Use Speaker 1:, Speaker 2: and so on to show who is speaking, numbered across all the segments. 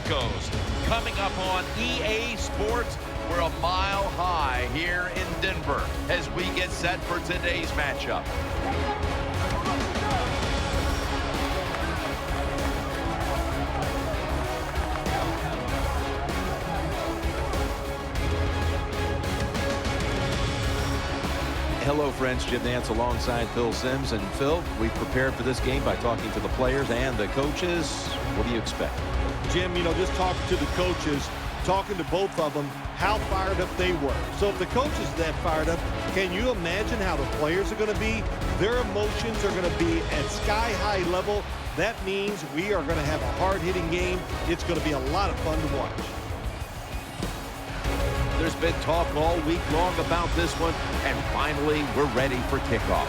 Speaker 1: Broncos. Coming up on EA Sports, we're a mile high here in Denver as we get set for today's matchup.
Speaker 2: Hello, friends. Jim Nance alongside Phil Simms. And Phil, we've prepared for this game by talking to the players and the coaches. What do you expect?
Speaker 3: Jim, just talking to the coaches, talking to both of them, how fired up they were. So if the coaches are that fired up, can you imagine how the players are going to be? Their emotions are going to be at sky-high level. That means we are going to have a hard-hitting game. It's going to be a lot of fun to watch.
Speaker 2: There's been talk all week long about this one, and finally we're ready for kickoff.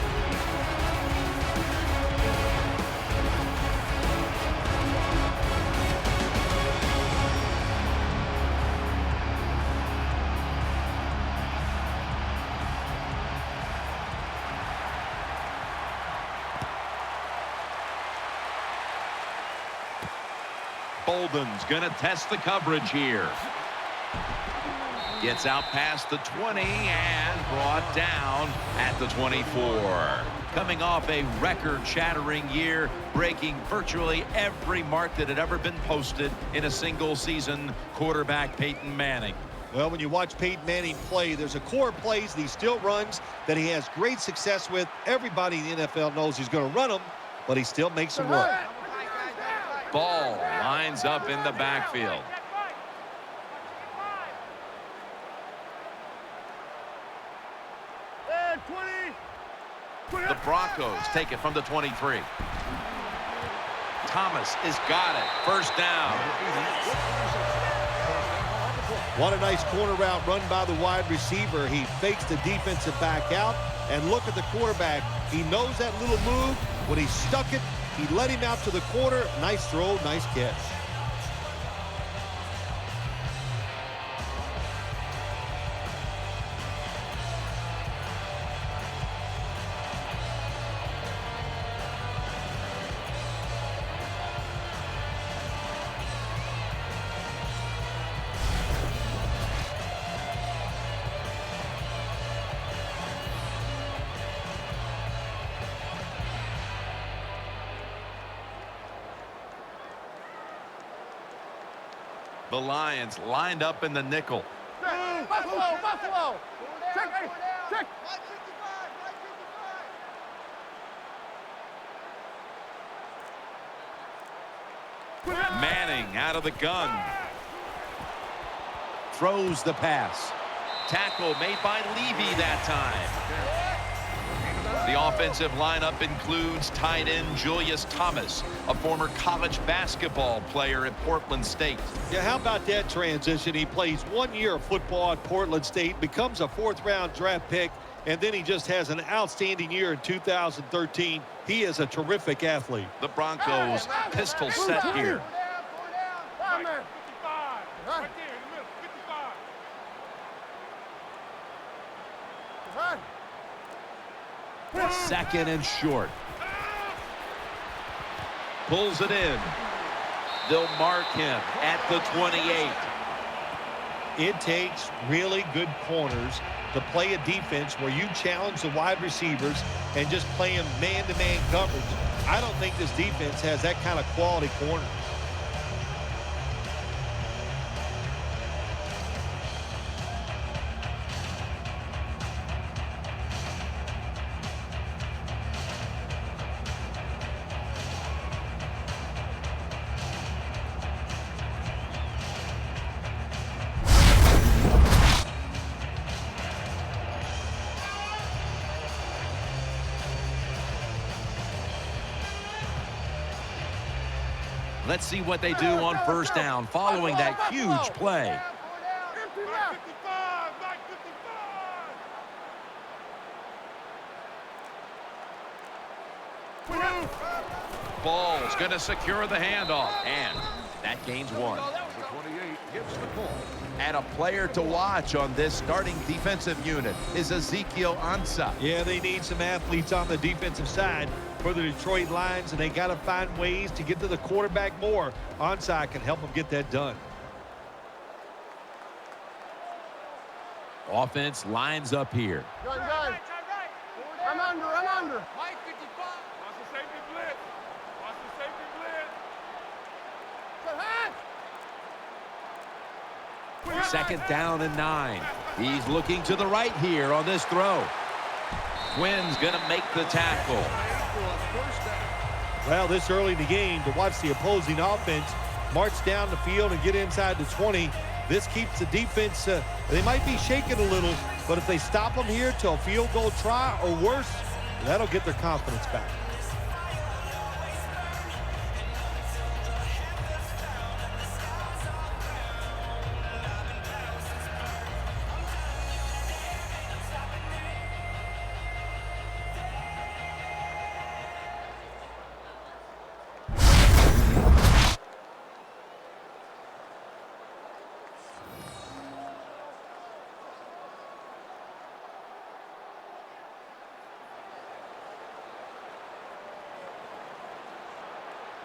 Speaker 1: Bolden's going to test the coverage here. Gets out past the 20 and brought down at the 24. Coming off a record-shattering year, breaking virtually every mark that had ever been posted in a single season, quarterback Peyton Manning.
Speaker 3: Well, when you watch Peyton Manning play, there's a core of plays that he still runs that he has great success with. Everybody in the NFL knows he's going to run them, but he still makes them work.
Speaker 1: Ball lines up in the backfield. The Broncos take it from the 23. Thomas has got it. First down.
Speaker 3: What a nice corner route run by the wide receiver. He fakes the defensive back out, and look at the quarterback. He knows that little move. When he stuck it, he led him out to the corner. Nice throw, nice catch.
Speaker 1: The Lions lined up in the nickel.
Speaker 4: Buffalo! Check!
Speaker 1: Manning out of the gun.
Speaker 2: Throws the pass.
Speaker 1: Tackle made by Levy that time. The offensive lineup includes tight end Julius Thomas, a former college basketball player at Portland State.
Speaker 3: Yeah, how about that transition? He plays 1 year of football at Portland State, becomes a fourth-round draft pick, and then he just has an outstanding year in 2013. He is a terrific athlete.
Speaker 1: The Broncos pistol set here.
Speaker 2: Second and short.
Speaker 1: Pulls it in. They'll mark him at the 28.
Speaker 3: It takes really good corners to play a defense where you challenge the wide receivers and just play them man-to-man coverage. I don't think this defense has that kind of quality corner.
Speaker 2: Let's see what they do on first down following that huge play.
Speaker 1: Ball's going to secure the handoff, and that gains one.
Speaker 4: Number 28 gets the call.
Speaker 2: And a player to watch on this starting defensive unit is Ezekiel Ansah.
Speaker 3: Yeah, they need some athletes on the defensive side for the Detroit Lions, and they got to find ways to get to the quarterback more. Ansah can help them get that done.
Speaker 2: Offense lines up here.
Speaker 4: Gun. I'm under.
Speaker 5: Mike 55. Watch the safety blitz. Watch the safety blitz.
Speaker 2: Second down and 9. He's looking to the right here on this throw. Quinn's going to make the tackle.
Speaker 3: Well, this early in the game, to watch the opposing offense march down the field and get inside the 20, this keeps the defense, they might be shaking a little, but if they stop them here to a field goal try or worse, that'll get their confidence back.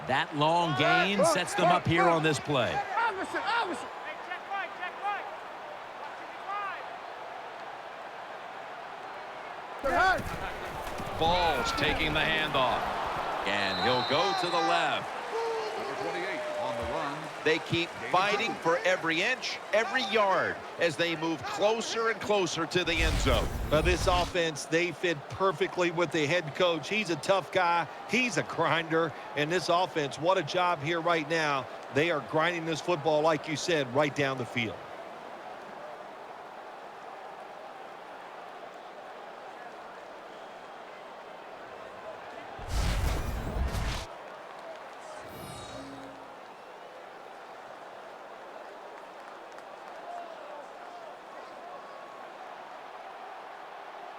Speaker 2: That long gain sets them up here on this play.
Speaker 4: Opposite.
Speaker 5: Hey, check right. Watch
Speaker 1: Ball's taking the handoff.
Speaker 2: And he'll go to the left.
Speaker 5: Number 28 on the run.
Speaker 2: They keep fighting for every inch, every yard as they move closer and closer to the end zone.
Speaker 3: But this offense, they fit perfectly with the head coach. He's a tough guy. He's a grinder. And this offense, what a job here right now. They are grinding this football, like you said, right down the field.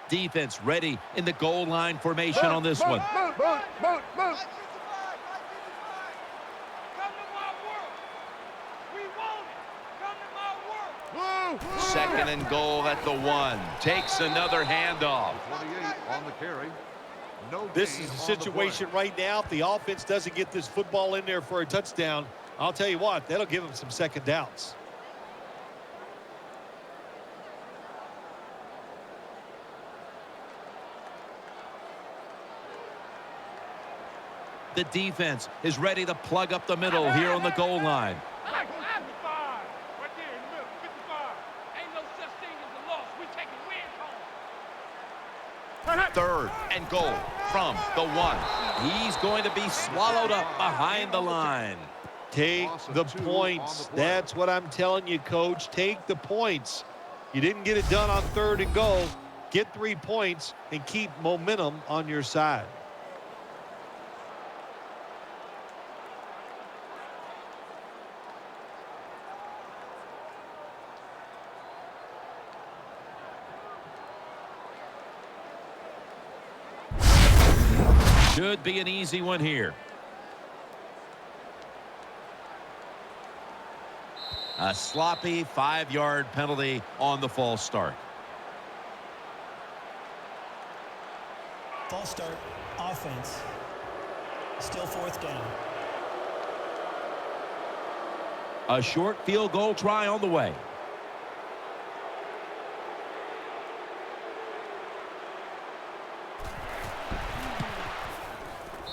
Speaker 2: Defense ready in the goal line formation on this one.
Speaker 4: Boot.
Speaker 5: Come to my work. We want it. Come to my work.
Speaker 2: Second and goal at the 1. Takes another handoff.
Speaker 5: 28 on the carry. No
Speaker 3: This
Speaker 5: gain
Speaker 3: is the
Speaker 5: on the
Speaker 3: situation
Speaker 5: play.
Speaker 3: right now. If the offense doesn't get this football in there for a touchdown, I'll tell you what, that'll give them some second downs.
Speaker 2: The defense is ready to plug up the middle here on the goal line.
Speaker 5: 55. Right there in the middle. 55. Ain't no such thing as a loss. We taking wins home.
Speaker 2: Third and goal from the 1. He's going to be swallowed up behind the line.
Speaker 3: Take the points. That's what I'm telling you, Coach. Take the points. You didn't get it done on third and goal. Get 3 points and keep momentum on your side.
Speaker 2: Should be an easy one here. A sloppy 5-yard penalty on the false start.
Speaker 6: False start, offense. Still fourth down.
Speaker 2: A short field goal try on the way.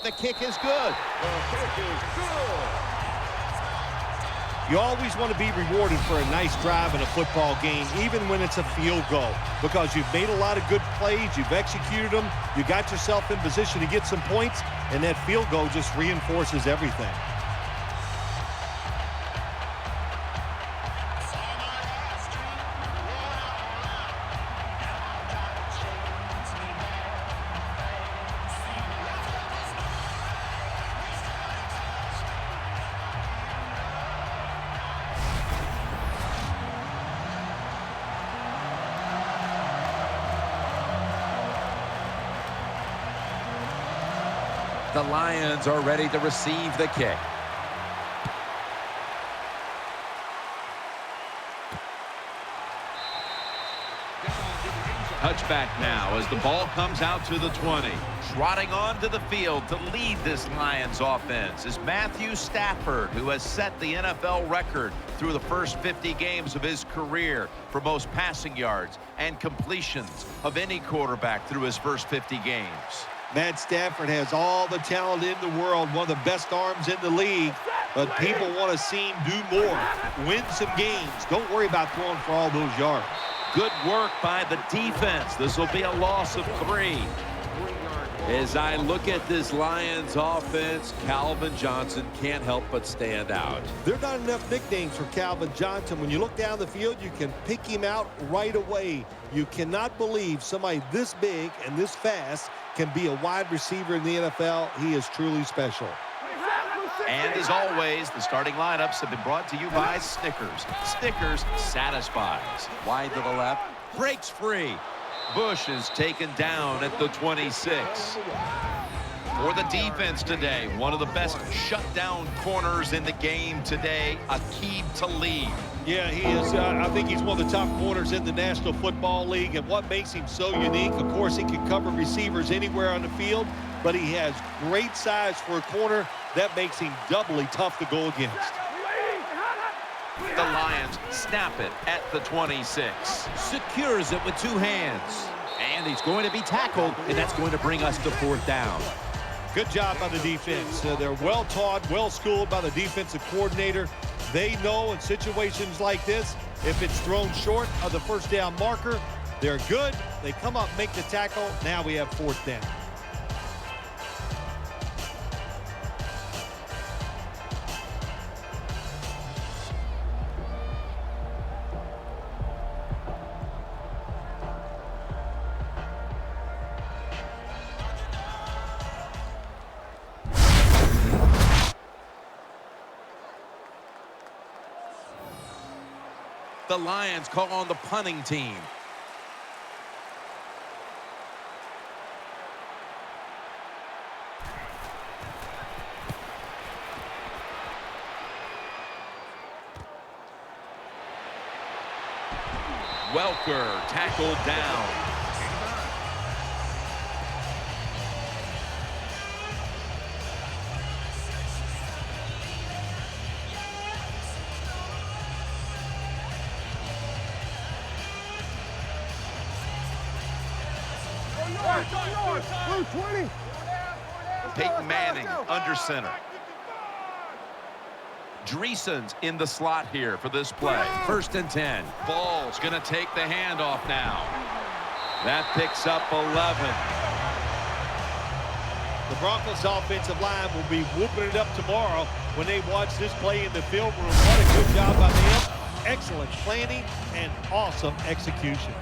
Speaker 1: The kick is good.
Speaker 3: You always want to be rewarded for a nice drive in a football game, even when it's a field goal, because you've made a lot of good plays, you've executed them, you got yourself in position to get some points, and that field goal just reinforces everything.
Speaker 2: The Lions are ready to receive the kick.
Speaker 1: touchback now as the ball comes out to the 20. Trotting onto the field to lead this Lions offense is Matthew Stafford, who has set the NFL record through the first 50 games of his career for most passing yards and completions of any quarterback through his first 50 games.
Speaker 3: Matt Stafford has all the talent in the world, one of the best arms in the league, but people want to see him do more, win some games. Don't worry about throwing for all those yards.
Speaker 1: Good work by the defense. This will be a loss of 3.
Speaker 2: As I look at this Lions offense, Calvin Johnson can't help but stand out.
Speaker 3: There are not enough nicknames for Calvin Johnson. When you look down the field, you can pick him out right away. You cannot believe somebody this big and this fast can be a wide receiver in the NFL. He is truly special.
Speaker 1: And as always, the starting lineups have been brought to you by Snickers. Snickers satisfies.
Speaker 2: Wide to the left.
Speaker 1: Breaks free. Bush is taken down at the 26. For the defense today, one of the best shutdown corners in the game today, Aqib Talib.
Speaker 3: Yeah, he is. I think he's one of the top corners in the National Football League. And what makes him so unique, of course, he can cover receivers anywhere on the field, but he has great size for a corner. That makes him doubly tough to go against.
Speaker 1: The Lions snap it at the 26.
Speaker 2: Secures it with 2 hands. And he's going to be tackled, and that's going to bring us to 4th down.
Speaker 3: Good job by the defense. They're well taught, well schooled by the defensive coordinator. They know in situations like this, if it's thrown short of the first down marker, they're good. They come up, make the tackle. Now we have 4th down.
Speaker 2: The Lions call on the punting team.
Speaker 1: Welker tackled down.
Speaker 4: Blue 20.
Speaker 1: Peyton Manning under center. Dreesen's in the slot here for this play.
Speaker 2: 1st and 10.
Speaker 1: Ball's going to take the handoff now. That picks up 11.
Speaker 3: The Broncos offensive line will be whooping it up tomorrow when they watch this play in the film room. What a good job by them. Excellent planning and awesome execution.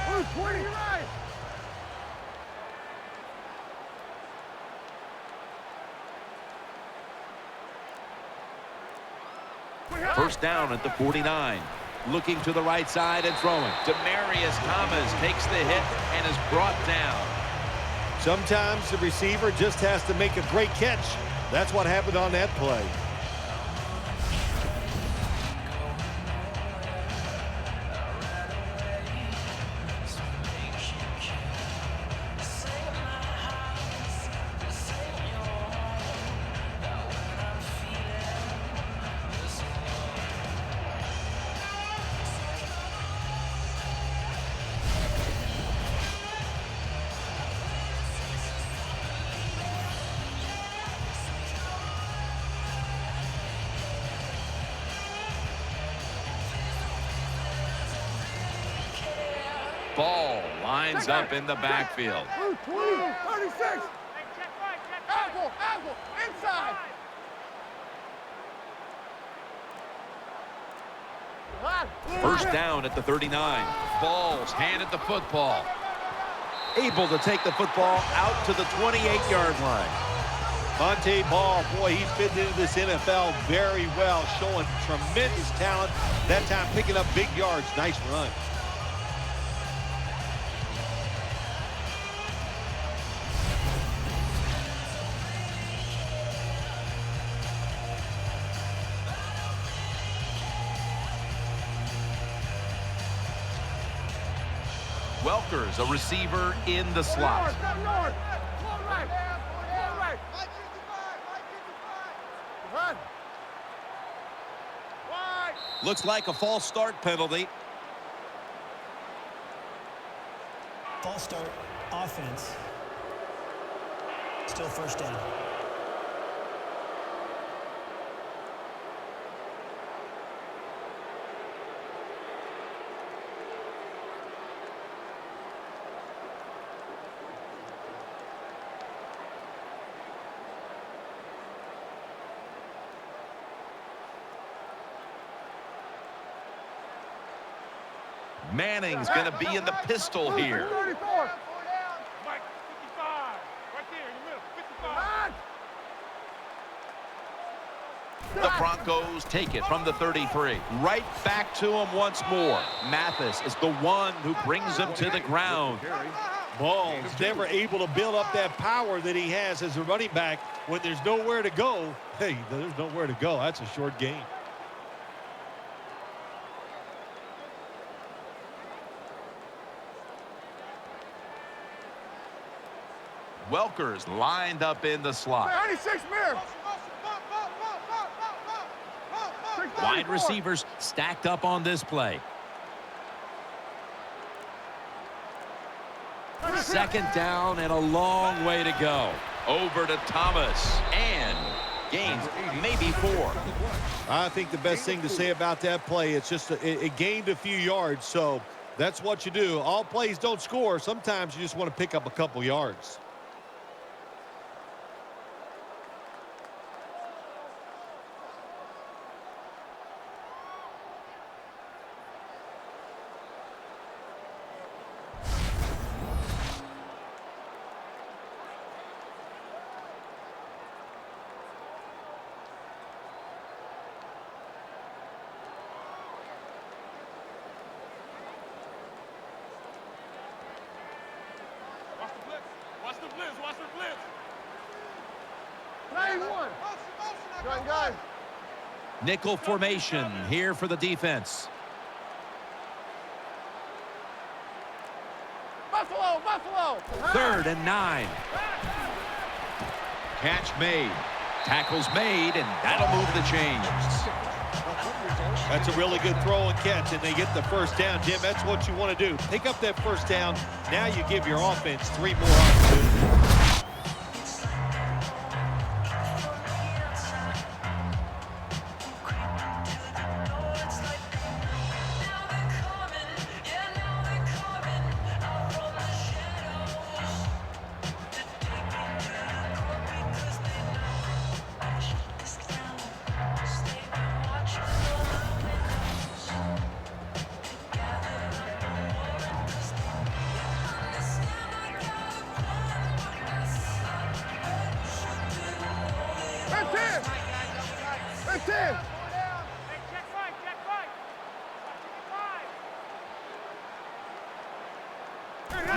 Speaker 4: Blue 20. Right.
Speaker 1: First down at the 49.
Speaker 2: Looking to the right side and throwing.
Speaker 1: Demaryius Thomas takes the hit and is brought down.
Speaker 3: Sometimes the receiver just has to make a great catch. That's what happened on that play.
Speaker 1: Ball lines up in the backfield.
Speaker 4: Blue 20. 36. Apple. Inside.
Speaker 1: First down at the 39. Ball's handed the football.
Speaker 2: Able to take the football out to the 28-yard line.
Speaker 3: Monte Ball, boy, he's fitting into this NFL very well, showing tremendous talent. That time picking up big yards. Nice run.
Speaker 1: Welker's a receiver in the slot.
Speaker 4: North. Slow right. Run. Wide.
Speaker 2: Looks like a false start penalty.
Speaker 6: False start. Offense. Still first down.
Speaker 1: Manning's going to be in the pistol here.
Speaker 4: 34.
Speaker 5: Mike, 55. Right there in the middle. 55.
Speaker 1: The Broncos take it from the 33. Right back to him once more. Mathis is the one who brings him to the ground.
Speaker 3: Ball's never able to build up that power that he has as a running back when there's nowhere to go. Hey, there's nowhere to go. That's a short game.
Speaker 1: Welker's lined up in the slot.
Speaker 4: 96 mirror.
Speaker 1: Wide receivers stacked up on this play. Second down and a long way to go. Over to Thomas. And gains maybe 4.
Speaker 3: I think the best thing to say about that play, it's just it gained a few yards, so that's what you do. All plays don't score. Sometimes you just want to pick up a couple yards.
Speaker 5: Watch the blitz. Watch the blitz.
Speaker 4: 91. Gun.
Speaker 1: Nickel formation here for the defense.
Speaker 4: Buffalo.
Speaker 1: 3rd and 9. Catch made. Tackles made, and that'll move the chains.
Speaker 3: That's a really good throw and catch, and they get the first down. Jim, that's what you want to do. Pick up that first down. Now you give your offense 3 more opportunities.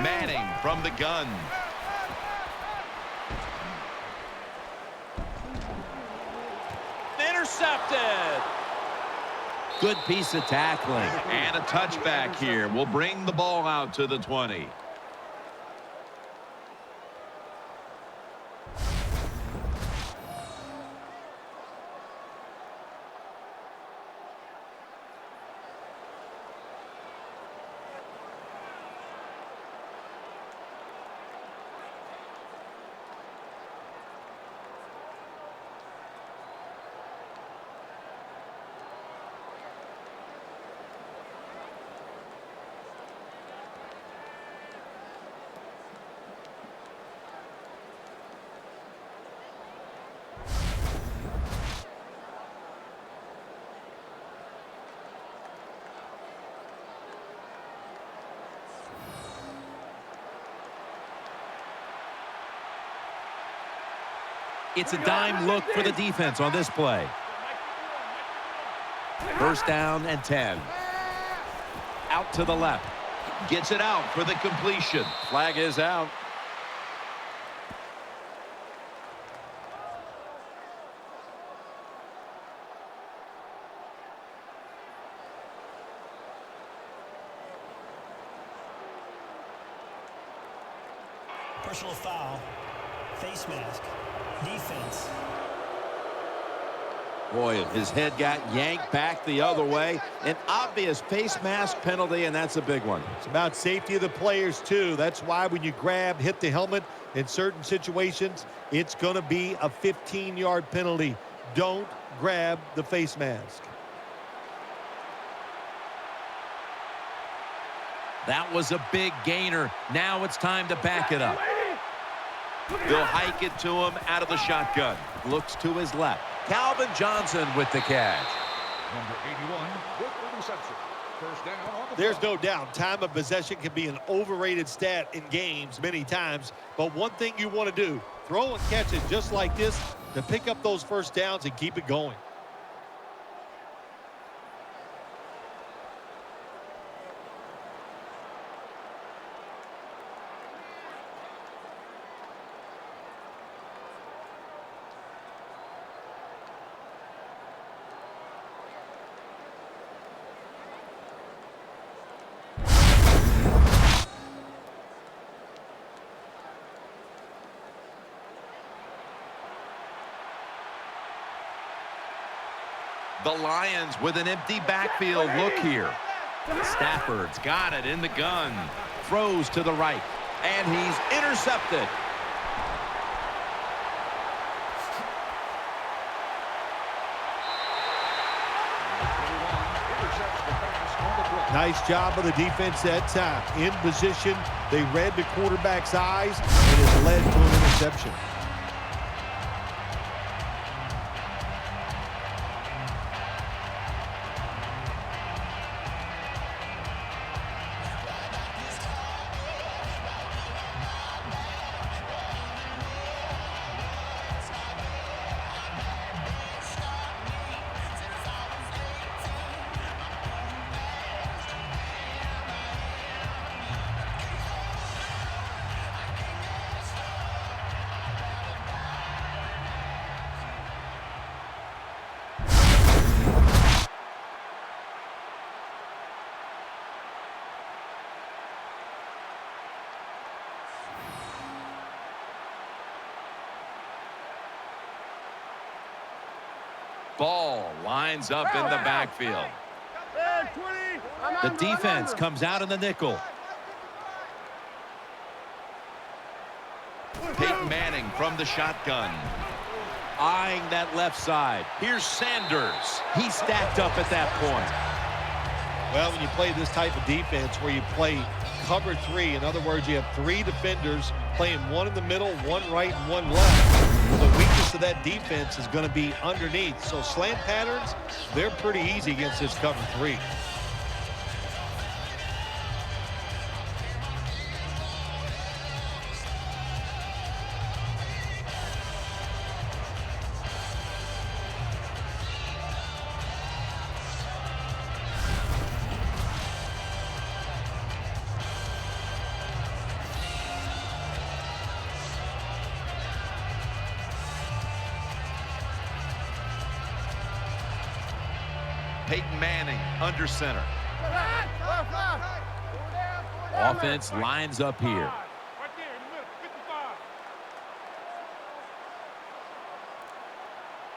Speaker 1: Manning from the gun. Intercepted. Good piece of tackling. And a touchback here will bring the ball out to the 20. It's a dime look for the defense on this play. 1st down and 10. Out to the left. Gets it out for the completion. Flag is out.
Speaker 6: Personal foul. Face mask. Defense.
Speaker 2: Boy, his head got yanked back the other way. An obvious face mask penalty, and that's a big one.
Speaker 3: It's about safety of the players, too. That's why when you grab, hit the helmet in certain situations, it's going to be a 15-yard penalty. Don't grab the face mask.
Speaker 1: That was a big gainer. Now it's time to back it up. They'll hike it to him out of the shotgun.
Speaker 2: Looks to his left. Calvin Johnson with the catch.
Speaker 7: Number 81 with the reception. First down on the
Speaker 3: There's
Speaker 7: play.
Speaker 3: no doubt time of possession can be an overrated stat in games many times. But one thing you want to do, throw and catch it just like this to pick up those first downs and keep it going.
Speaker 1: The Lions with an empty backfield look here. Stafford's got it in the gun.
Speaker 2: Throws to the right. And he's intercepted.
Speaker 3: Nice job of the defense that time. In position, they read the quarterback's eyes, and it led to an interception.
Speaker 1: Ball lines up in the backfield.
Speaker 2: The defense comes out in the nickel.
Speaker 1: Peyton Manning from the shotgun.
Speaker 2: Eyeing that left side.
Speaker 1: Here's Sanders.
Speaker 2: He's stacked up at that point.
Speaker 3: Well, when you play this type of defense where you play cover three, in other words, you have three defenders playing one in the middle, one right, and one left. The weakness of that defense is going to be underneath. So slant patterns, they're pretty easy against this cover three.
Speaker 1: Peyton Manning under center.
Speaker 2: Offense lines up here.
Speaker 5: Right there in the middle,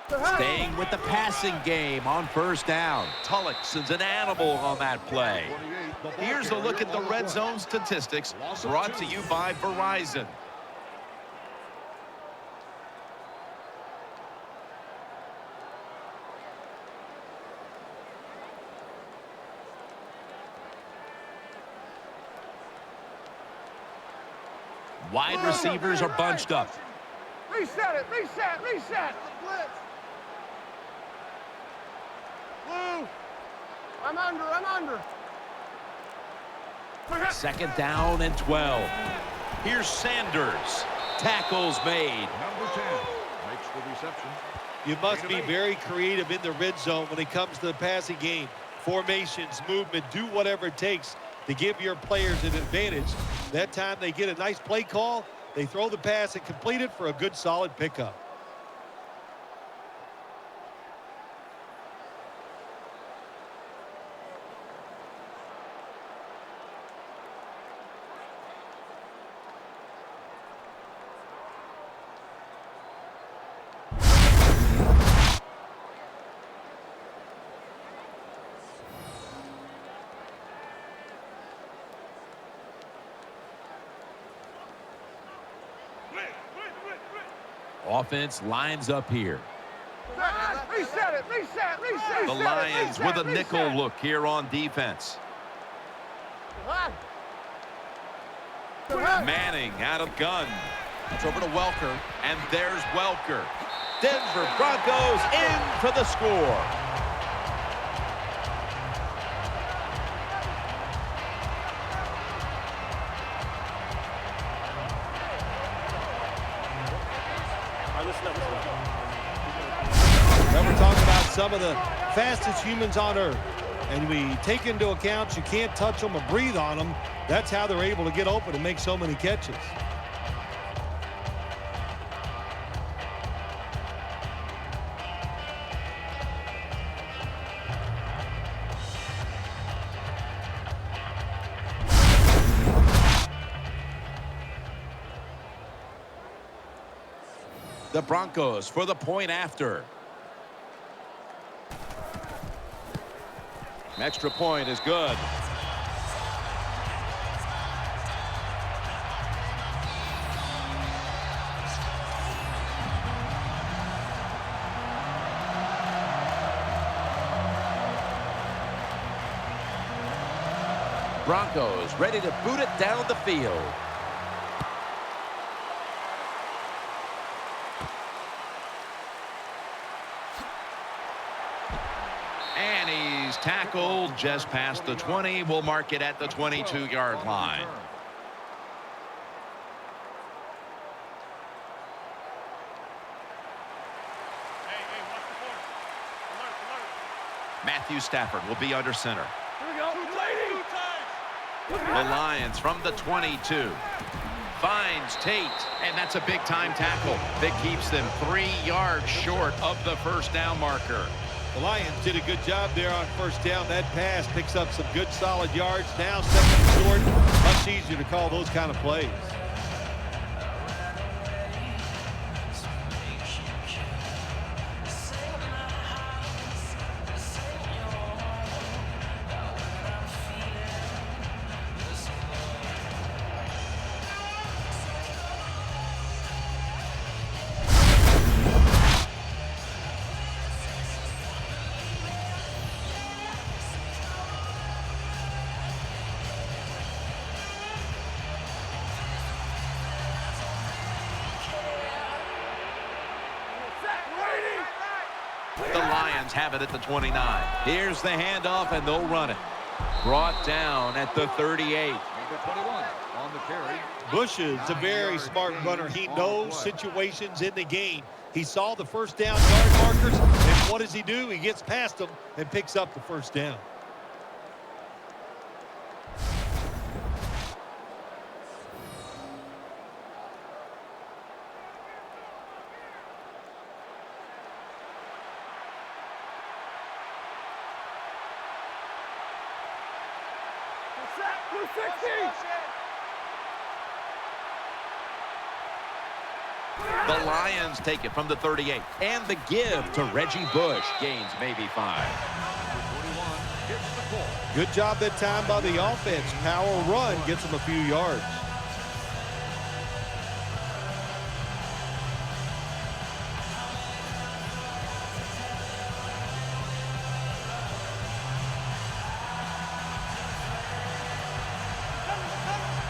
Speaker 5: 55.
Speaker 2: Staying with the passing game on first down.
Speaker 1: Tulloch's an animal on that play. Here's a look at the red zone statistics brought to you by Verizon.
Speaker 2: Wide receivers are bunched up.
Speaker 4: Reset it, reset, reset. Blue. I'm under.
Speaker 2: Second down and 12.
Speaker 1: Here's Sanders.
Speaker 2: Tackles made.
Speaker 7: Number 10 makes the reception.
Speaker 3: You must be very creative in the red zone when it comes to the passing game. Formations, movement, do whatever it takes to give your players an advantage. That time they get a nice play call, they throw the pass and complete it for a good solid pickup.
Speaker 2: Offense lines up here.
Speaker 4: Reset it, reset, reset.
Speaker 1: The Lions with a nickel look here on defense. Manning out of gun.
Speaker 2: It's over to Welker.
Speaker 1: And there's Welker. Denver Broncos in for the score.
Speaker 3: Now we're talking about some of the fastest humans on earth. And we take into account you can't touch them or breathe on them. That's how they're able to get open and make so many catches.
Speaker 2: The Broncos for the point after. Extra point is good. Broncos ready to boot it down the field.
Speaker 1: And he's tackled just past the 20. We'll mark it at the 22-yard line. Matthew Stafford will be under center. The Lions from the 22. Finds Tate, and that's a big-time tackle that keeps them 3 yards short of the first down marker.
Speaker 3: The Lions did a good job there on first down. That pass picks up some good solid yards. Now second and short, much easier to call those kind of plays.
Speaker 1: The Lions have it at the 29. Here's the handoff, and they'll run it. Brought down at the 38.
Speaker 7: Number 21 on the carry.
Speaker 3: Bush is a very smart runner. He knows situations in the game. He saw the first down yard markers, and what does he do? He gets past them and picks up the first down.
Speaker 1: The Lions take it from the 38. And the give to Reggie Bush. Gains maybe 5.
Speaker 3: Good job that time by the offense. Power run gets them a few yards.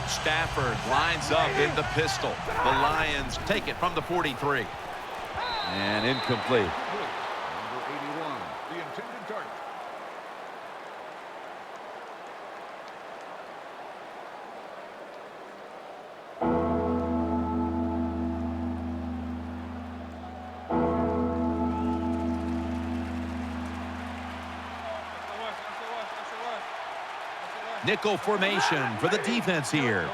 Speaker 1: Stafford lines up in the pistol. The Lions take it from the 43.
Speaker 2: And incomplete.
Speaker 7: Number 81, the intended target.
Speaker 1: Nickel formation for the defense here.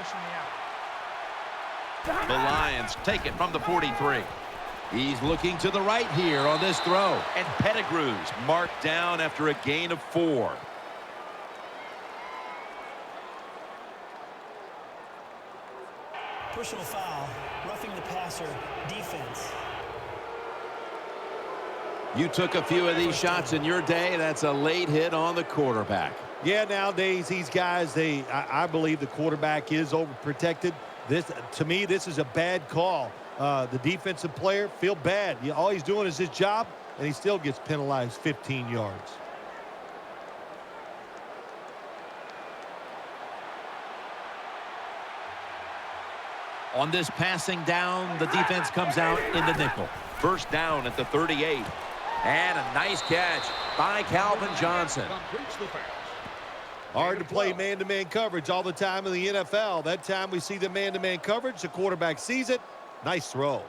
Speaker 1: The Lions take it from the 43.
Speaker 2: He's looking to the right here on this throw.
Speaker 1: And Pettigrew's marked down after a gain of 4.
Speaker 6: Personal foul, roughing the passer, defense.
Speaker 2: You took a few of these shots in your day. That's a late hit on the quarterback.
Speaker 3: Yeah, nowadays these guys, I believe the quarterback is overprotected. To me, this is a bad call. the defensive player feel bad. All he's doing is his job, and he still gets penalized 15 yards.
Speaker 2: On this passing down, the defense comes out in the nickel. First down at the 38. And a nice catch by Calvin Johnson.
Speaker 3: Hard to play man-to-man coverage all the time in the NFL. That time we see the man-to-man coverage, the quarterback sees it. Nice throw.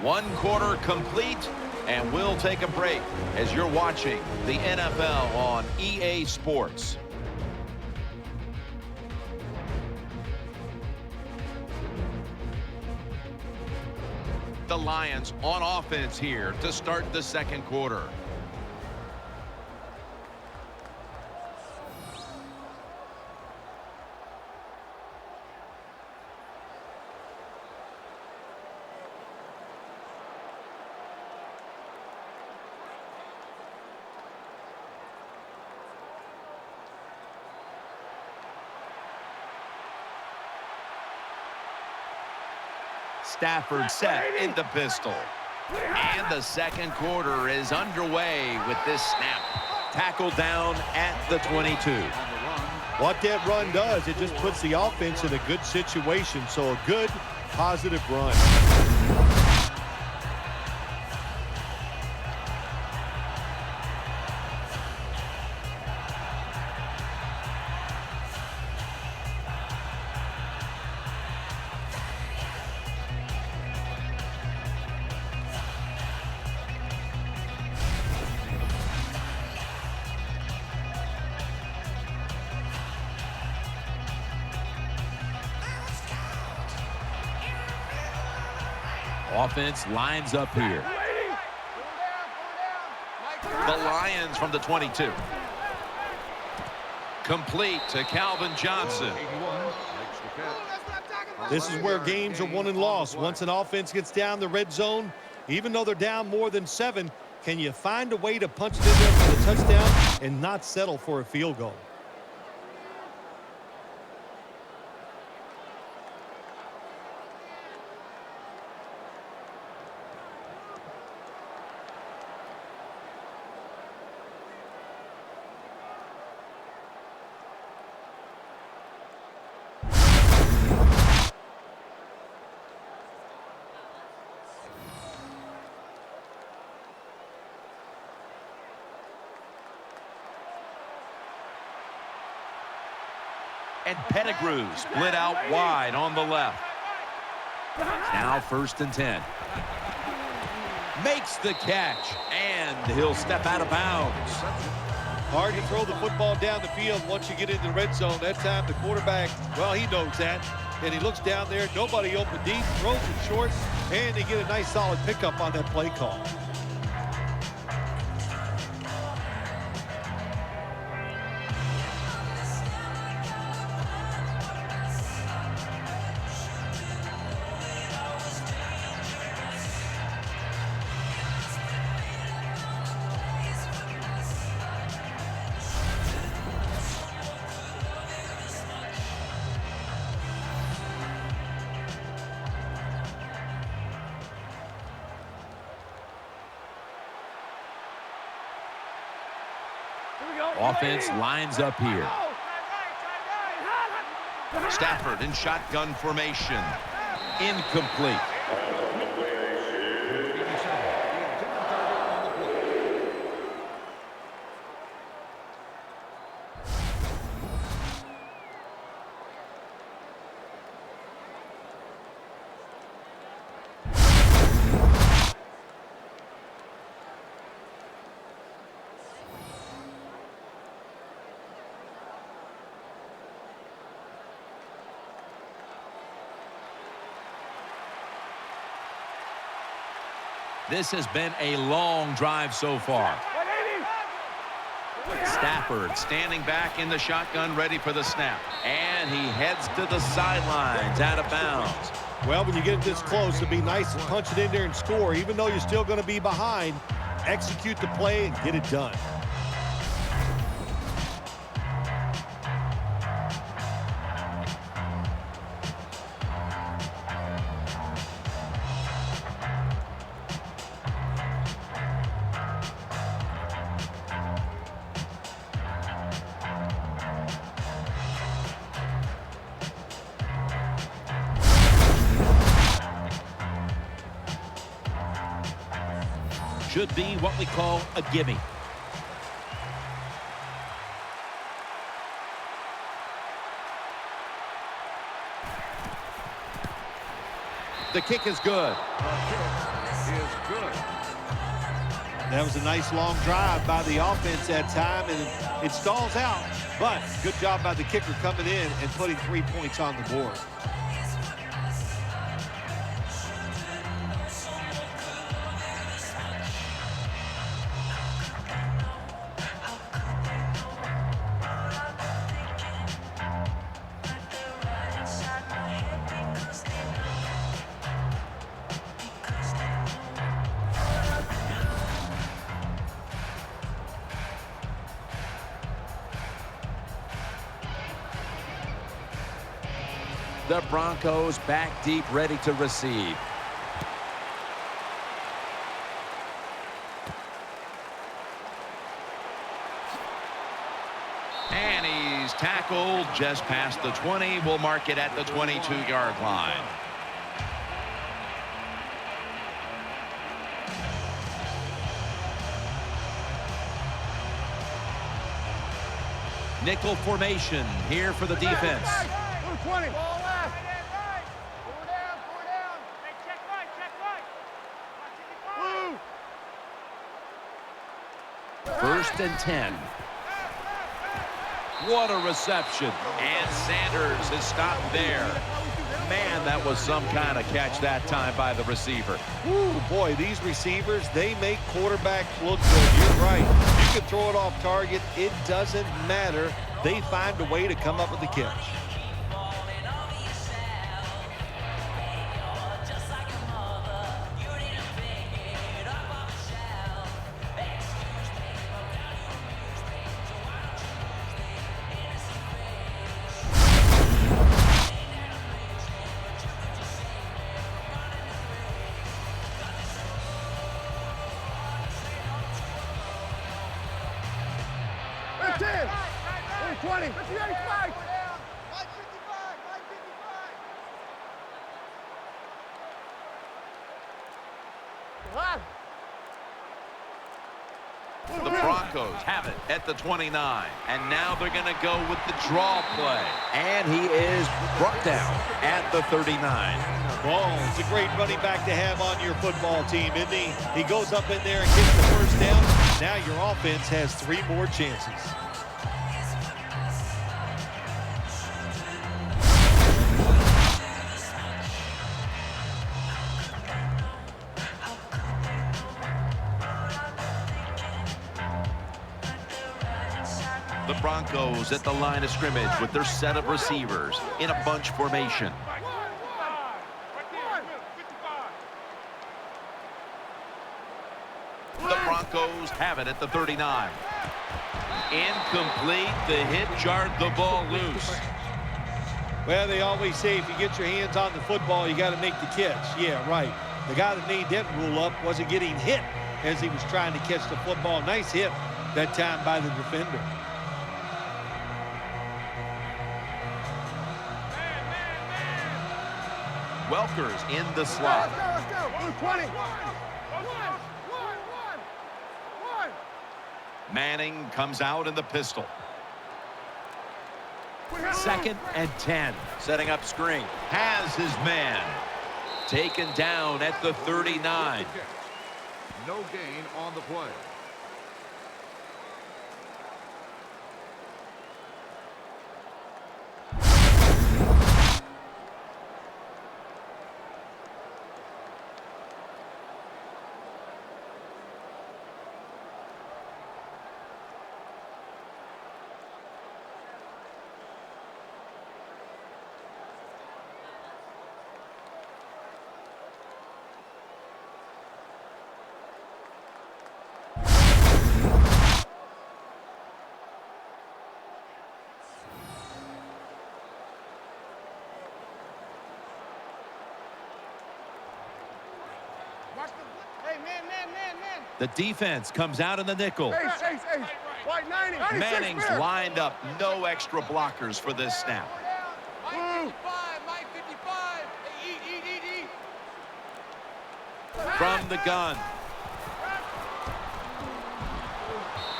Speaker 2: One quarter complete, and we'll take a break as you're watching the NFL on EA Sports. The Lions on offense here to start the second quarter. Stafford set in the pistol. And the second quarter is underway with this snap. Tackled down at the 22.
Speaker 3: What that run does, it just puts the offense in a good situation. So a good, positive run.
Speaker 2: Offense lines up here. The Lions from the 22. Complete to Calvin Johnson.
Speaker 3: This is where games are won and lost. Once an offense gets down the red zone, even though they're down more than 7, can you find a way to punch it in there for the touchdown and not settle for a field goal?
Speaker 2: And Pettigrew split out wide on the left. Now 1st and 10. Makes the catch, and he'll step out of bounds.
Speaker 3: Hard to throw the football down the field once you get into the red zone. That time the quarterback, well, he knows that. And he looks down there, nobody open deep, throws it short, and they get a nice solid pickup on that play call.
Speaker 2: Offense lines up here.
Speaker 1: Stafford in shotgun formation.
Speaker 2: Incomplete. This has been a long drive so far.
Speaker 1: Stafford standing back in the shotgun, ready for the snap. And he heads to the sidelines, out of bounds.
Speaker 3: Well, when you get this close, it'd be nice to punch it in there and score. Even though you're still going to be behind, execute the play and get it done.
Speaker 2: Should be what we call a gimme.
Speaker 1: The kick is good.
Speaker 3: That was a nice long drive by the offense that time, and it stalls out. But good job by the kicker coming in and putting 3 points on the board.
Speaker 2: The Broncos back deep, ready to receive.
Speaker 1: And he's tackled just past the 20. We'll mark it at the 22-yard line.
Speaker 2: Nickel formation here for the defense.
Speaker 4: 20.
Speaker 5: Ball left. Right. Four down. Hey, check right. Watch it,
Speaker 4: Blue.
Speaker 2: First and 10. What a reception.
Speaker 1: And Sanders is stopped there. Man, that was some kind of catch that time by the receiver.
Speaker 3: Ooh, boy, these receivers, they make quarterbacks look good. You're right. You can throw it off target. It doesn't matter. They find a way to come up with the catch.
Speaker 4: Hey, 10. 20. 58, Mike.
Speaker 1: The Broncos have it at the 29. And now they're going to go with the draw play.
Speaker 2: And he is brought down at the 39.
Speaker 3: Oh, it's a great running back to have on your football team, isn't he? He goes up in there and gets the first down. Now your offense has 3 more chances.
Speaker 1: The Broncos at the line of scrimmage with their set of receivers in a bunch formation. The Broncos have it at the 39. Incomplete. The hit jarred the ball loose.
Speaker 3: Well, they always say if you get your hands on the football, you got to make the catch. Yeah, right. The guy that made that rule up wasn't getting hit as he was trying to catch the football. Nice hit that time by the defender.
Speaker 1: Welker's in the slot.
Speaker 4: Let's go. 20.
Speaker 1: Manning comes out in the pistol.
Speaker 2: Second and 10.
Speaker 1: Setting up screen. Has his man. Taken down at the 39.
Speaker 7: No gain on the play.
Speaker 4: Hey, man.
Speaker 2: The defense comes out in the nickel.
Speaker 4: Ace. White 90. 96,
Speaker 1: Manning's
Speaker 4: man.
Speaker 1: lined up. No extra blockers for this snap.
Speaker 5: Mike 55. Hey, eat.
Speaker 2: From the gun.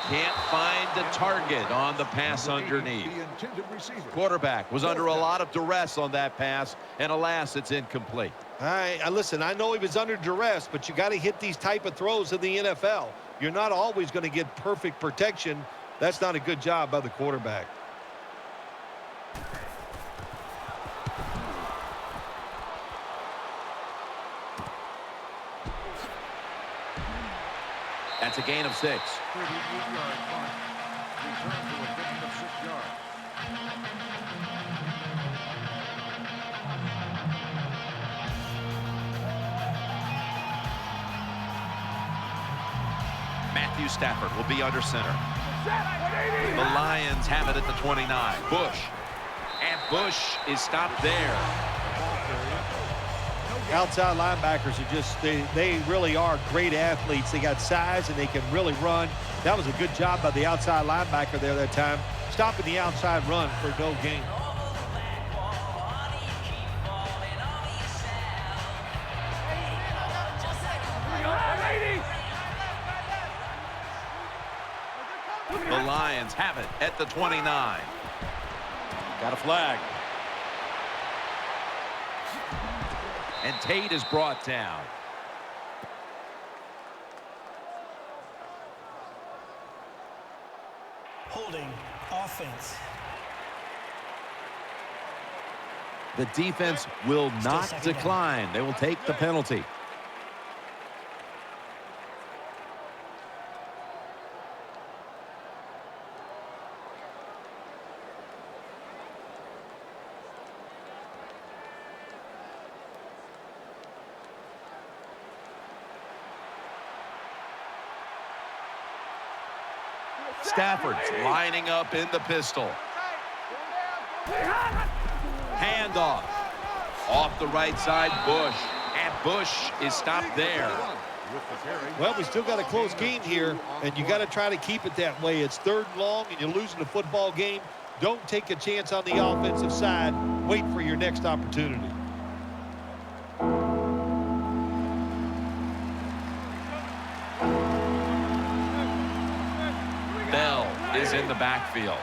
Speaker 2: Can't find the target on the pass underneath.
Speaker 7: The intended receiver.
Speaker 1: Quarterback was under a lot of duress on that pass, and alas, it's incomplete.
Speaker 3: All right, listen, I know he was under duress, but you got to hit these type of throws in the NFL. You're not always going to get perfect protection. That's not a good job by the quarterback.
Speaker 2: That's a gain of 6.
Speaker 7: 38-yard punt. Return for a gain of 6 yards.
Speaker 1: Matthew Stafford will be under center. The Lions have it at the 29. Bush. And Bush is stopped there.
Speaker 3: Outside linebackers are just, they really are great athletes. They got size and they can really run. That was a good job by the outside linebacker there that time, stopping the outside run for no gain.
Speaker 1: The Lions have it at the 29.
Speaker 2: Got a flag.
Speaker 1: And Tate is brought down.
Speaker 6: Holding offense.
Speaker 2: The defense will not
Speaker 6: second down.
Speaker 2: decline. They will take the penalty.
Speaker 1: Stafford's lining up in the pistol. Handoff. Off the right side, Bush. And Bush is stopped there.
Speaker 3: Well, we still got a close game here, and you got to try to keep it that way. It's 3rd and long, and you're losing the football game. Don't take a chance on the offensive side. Wait for your next opportunity.
Speaker 1: Bell is in the backfield.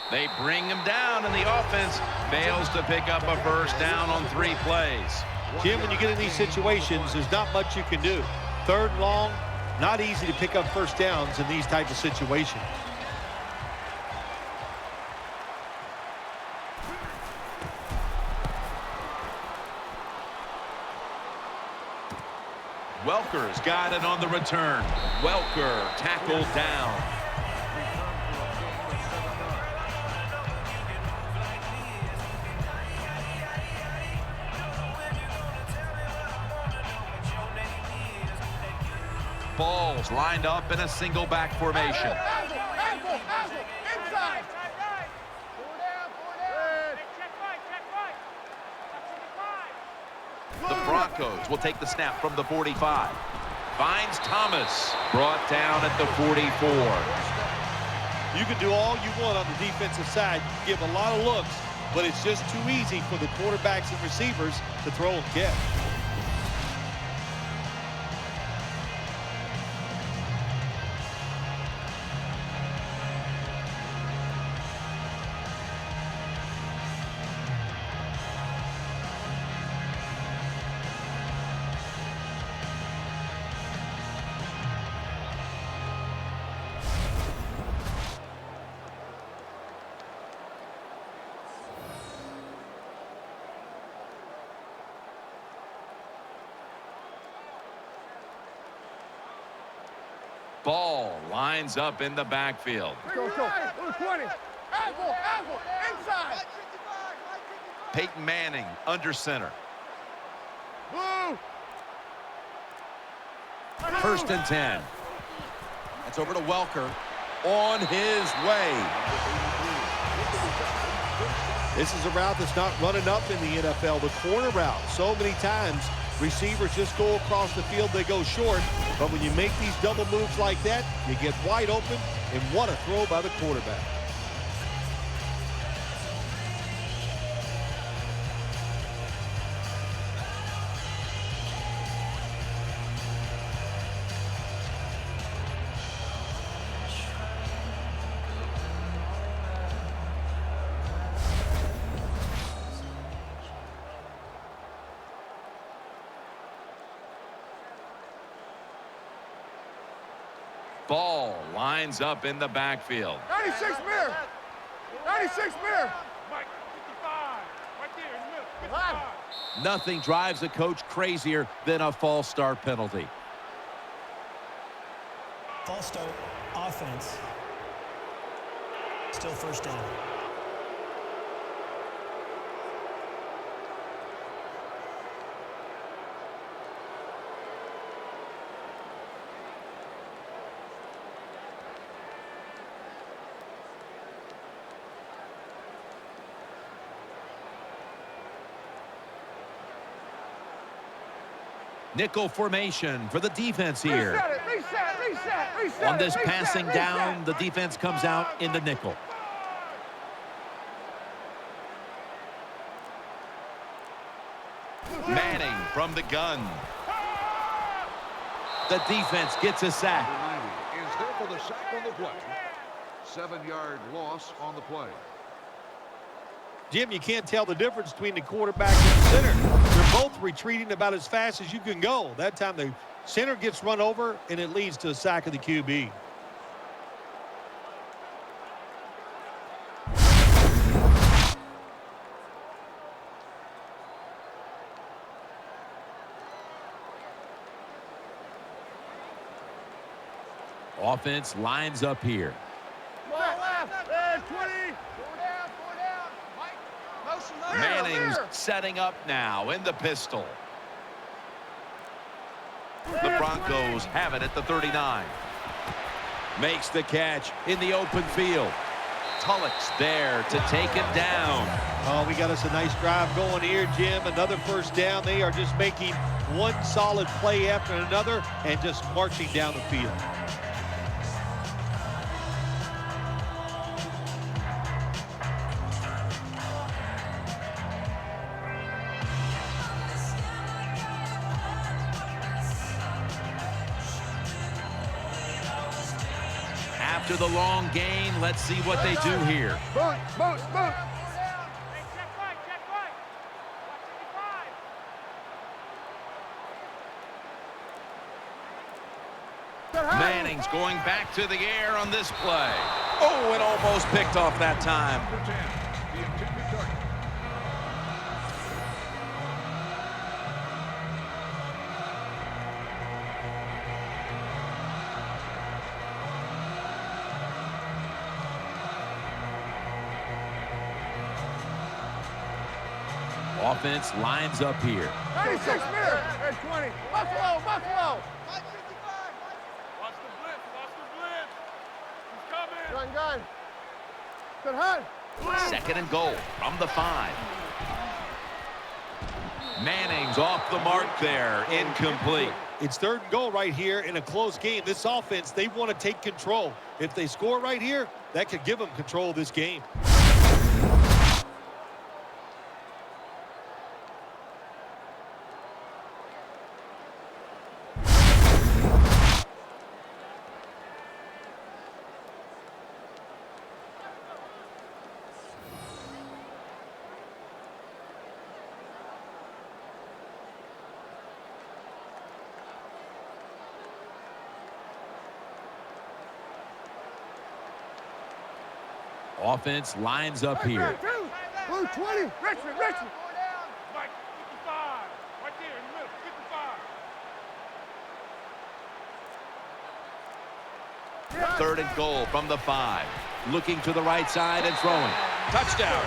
Speaker 1: They bring him down, and the offense fails to pick up a first down on 3 plays.
Speaker 3: Jim, when you get in these situations, there's not much you can do. 3rd and long, not easy to pick up first downs in these type of situations.
Speaker 1: Welker's got it on the return. Welker tackled down. Balls lined up in a single back formation.
Speaker 4: Inside.
Speaker 1: The Broncos will take the snap from the 45. Finds Thomas. Brought down at the 44.
Speaker 3: You can do all you want on the defensive side. You give a lot of looks, but it's just too easy for the quarterbacks and receivers to throw and catch.
Speaker 1: Ball lines up in the backfield.
Speaker 4: Go. 20. Apple. Inside.
Speaker 1: Peyton Manning under center.
Speaker 4: Blue.
Speaker 2: 1st and 10. That's over to Welker. On his way.
Speaker 3: This is a route that's not running up in the NFL, the corner route. So many times, receivers just go across the field, they go short. But when you make these double moves like that, you get wide open, and what a throw by the quarterback.
Speaker 1: Ball lines up in the backfield.
Speaker 4: 96 mirror. 96 mirror.
Speaker 5: Mike, 55. Right there in the middle. 55.
Speaker 2: Nothing drives a coach crazier than a false start penalty.
Speaker 6: False start, offense. Still first down.
Speaker 2: Nickel formation for the defense here.
Speaker 4: Reset it. Reset.
Speaker 2: On this
Speaker 4: Reset,
Speaker 2: passing
Speaker 4: reset.
Speaker 2: down, the defense comes out in the nickel.
Speaker 1: Manning from the gun.
Speaker 2: The defense gets a sack.
Speaker 7: Number 90 is there for the sack on the play. 7-yard loss on the play.
Speaker 3: Jim, you can't tell the difference between the quarterback and the center. They're both retreating about as fast as you can go. That time the center gets run over, and it leads to a sack of the QB.
Speaker 2: Offense lines up here.
Speaker 4: Ball left. 20.
Speaker 1: Manning's setting up now in the pistol. The Broncos have it at the 39.
Speaker 2: Makes the catch in the open field.
Speaker 1: Tulloch's there to take him down.
Speaker 3: Oh, we got us a nice drive going here, Jim. Another first down. They are just making one solid play after another and just marching down the field.
Speaker 2: After the long gain, let's see what they do here.
Speaker 4: Boot.
Speaker 5: Hey, check right. Watch 55.
Speaker 1: Manning's going back to the air on this play.
Speaker 2: Oh, and almost picked off that time.
Speaker 7: Number 10, the intended target.
Speaker 2: Offense lines up here.
Speaker 4: 96 mirror. 20. Buffalo.
Speaker 5: Watch the blitz. He's coming.
Speaker 4: Gun. Good hunt.
Speaker 1: Second and goal from the 5. Manning's off the mark there. Incomplete.
Speaker 3: It's third and goal right here in a close game. This offense, they want to take control. If they score right here, that could give them control of this game.
Speaker 2: Offense lines up here.
Speaker 4: Blue 20. Richmond.
Speaker 5: Mike, 55. Right there in the middle. 55.
Speaker 1: Third and goal from the 5.
Speaker 2: Looking to the right side and throwing. Touchdown.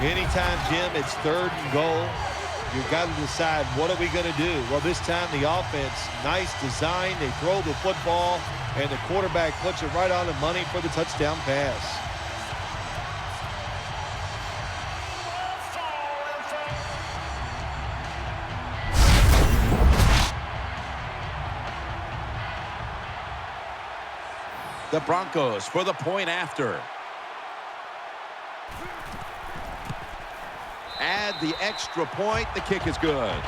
Speaker 3: Anytime, Jim, it's 3rd and goal, you've got to decide, what are we going to do? Well, this time the offense, nice design. They throw the football, and the quarterback puts it right on the money for the touchdown pass.
Speaker 2: The Broncos for the point after. Add the extra point. The kick is good.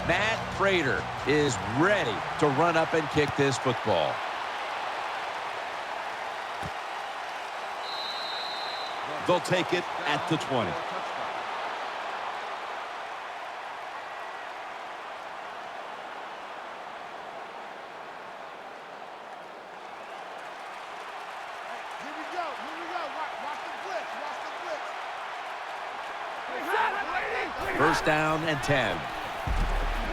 Speaker 2: Matt Prater is ready to run up and kick this football. They'll take it at the 20.
Speaker 4: Here we go. Watch the blitz.
Speaker 2: First down and 10.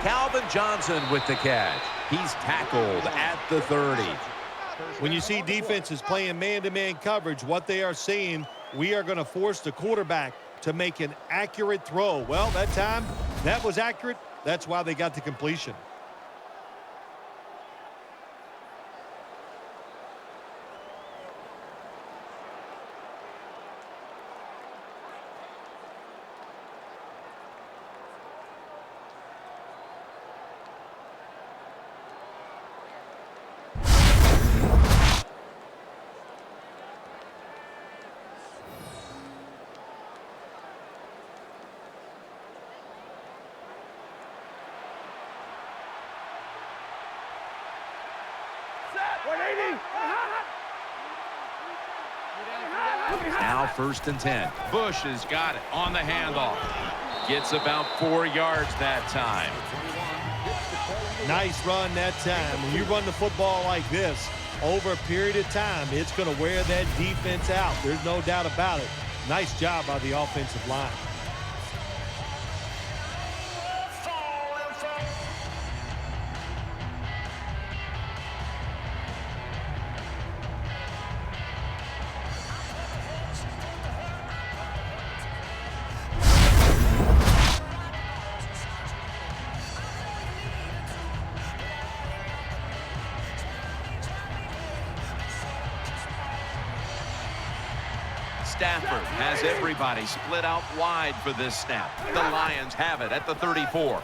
Speaker 2: Calvin Johnson with the catch. He's tackled at the 30.
Speaker 3: When you see defenses playing man-to-man coverage, what they are saying, we are going to force the quarterback to make an accurate throw. Well, that time, that was accurate. That's why they got the completion.
Speaker 2: Now 1st and 10.
Speaker 1: Bush has got it on the handoff. Gets about 4 yards that time.
Speaker 3: Nice run that time. When you run the football like this, over a period of time, it's going to wear that defense out. There's no doubt about it. Nice job by the offensive line.
Speaker 1: Stafford has everybody split out wide for this snap. The Lions have it at the 34.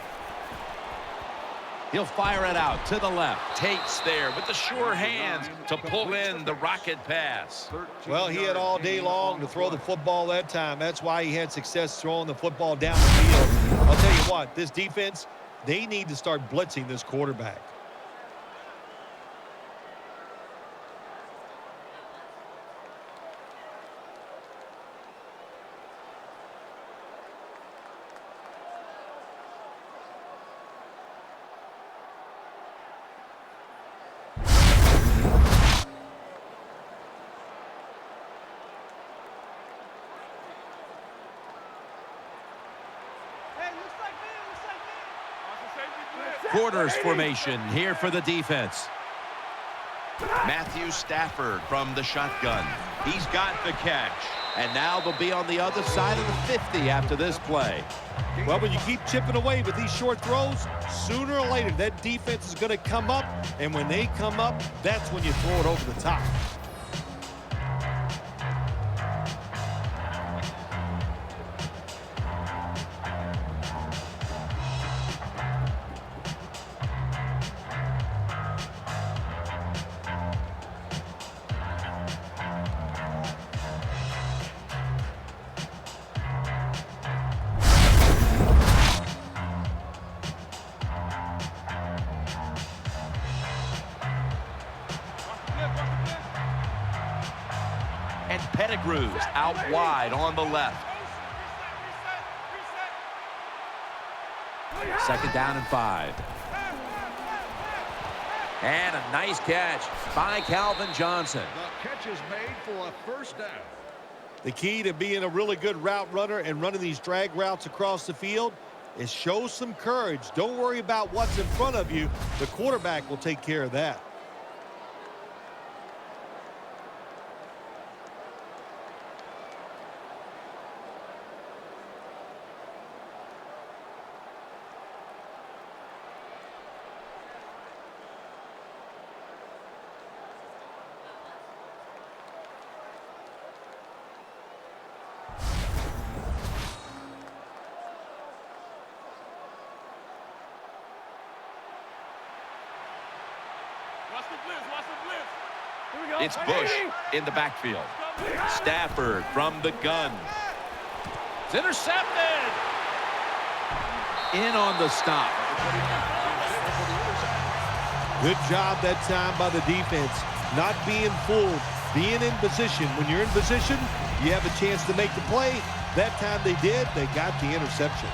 Speaker 2: He'll fire it out to the left.
Speaker 1: Takes there with the sure hands to pull in the rocket pass.
Speaker 3: Well, he had all day long to throw the football that time. That's why he had success throwing the football down the field. I'll tell you what, this defense, they need to start blitzing this quarterback.
Speaker 2: Quarters formation here for the defense.
Speaker 1: Matthew Stafford from the shotgun. He's got the catch.
Speaker 2: And now they'll be on the other side of the 50 after this play.
Speaker 3: Well, when you keep chipping away with these short throws, sooner or later that defense is going to come up. And when they come up, that's when you throw it over the top.
Speaker 1: And Pettigrew's out wide on the left.
Speaker 2: Second down and 5. And a nice catch by Calvin Johnson.
Speaker 7: The catch is made for a first down.
Speaker 3: The key to being a really good route runner and running these drag routes across the field is show some courage. Don't worry about what's in front of you. The quarterback will take care of that.
Speaker 5: Watch the blitz, watch the blitz. Here we go.
Speaker 1: It's Bush in the backfield. Stafford from the gun.
Speaker 2: It's intercepted. In on the stop.
Speaker 3: Good job that time by the defense. Not being fooled, being in position. When you're in position, you have a chance to make the play. That time they did. They got the interception.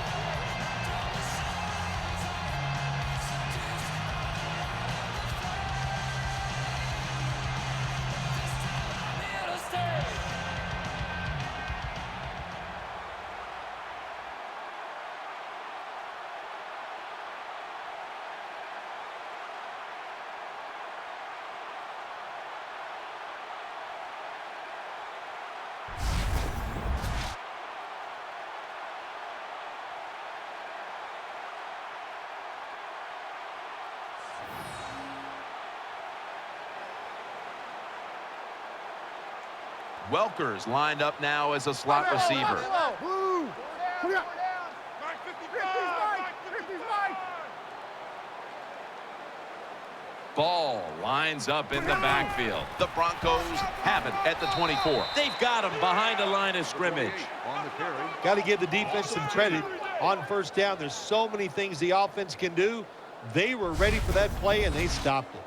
Speaker 1: Welker's lined up now as a slot receiver.
Speaker 4: Woo! Come here.
Speaker 5: 55.
Speaker 1: Ball lines up in the backfield. The Broncos have it at the 24.
Speaker 2: They've got him behind the line of scrimmage.
Speaker 7: On the carry.
Speaker 3: Got to give the defense some credit on first down. There's so many things the offense can do. They were ready for that play, and they stopped it.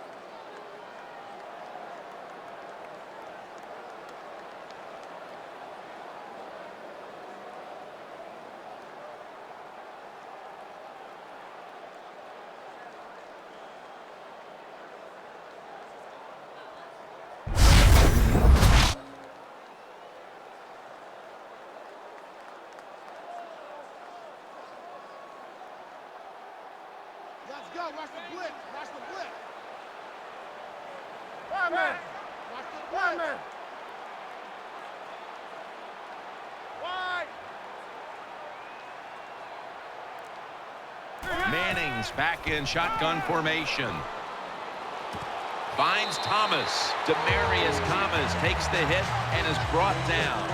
Speaker 4: Let's go. Watch the blitz. Watch the blitz. Lineman. Watch the blitz. Lineman.
Speaker 5: Wide.
Speaker 1: Manning's back in shotgun formation. Finds Thomas. Demarius Thomas takes the hit and is brought down.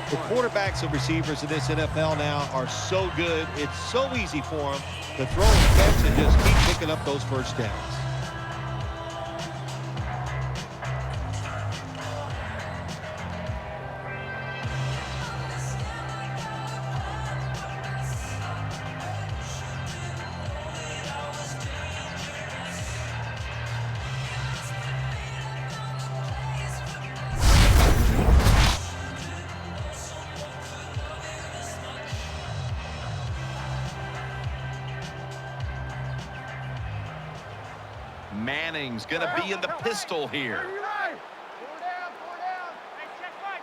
Speaker 3: The quarterbacks and receivers in this NFL now are so good. It's so easy for them to throw and catch and just keep picking up those first downs.
Speaker 1: Manning's going to be in the pistol here.
Speaker 5: Four down. Hey, check right.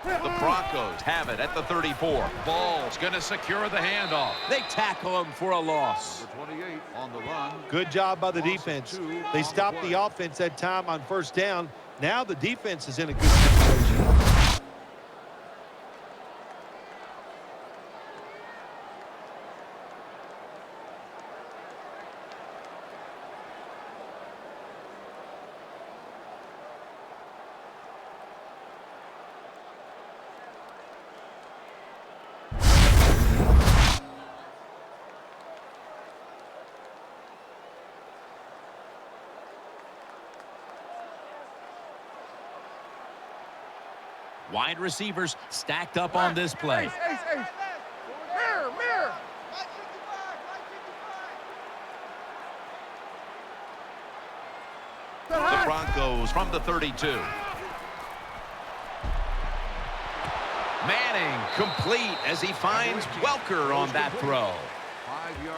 Speaker 5: Watch it,
Speaker 1: The Broncos have it at the 34. Ball's going to secure the handoff.
Speaker 2: They tackle him for a loss.
Speaker 7: Number 28 on the run.
Speaker 3: Good job by the defense. They stopped the offense that time on first down. Now the defense is in a good situation.
Speaker 2: Wide receivers stacked up on this play.
Speaker 4: Ace. Mirror.
Speaker 1: The Broncos from the 32. Manning complete as he finds Welker on that throw.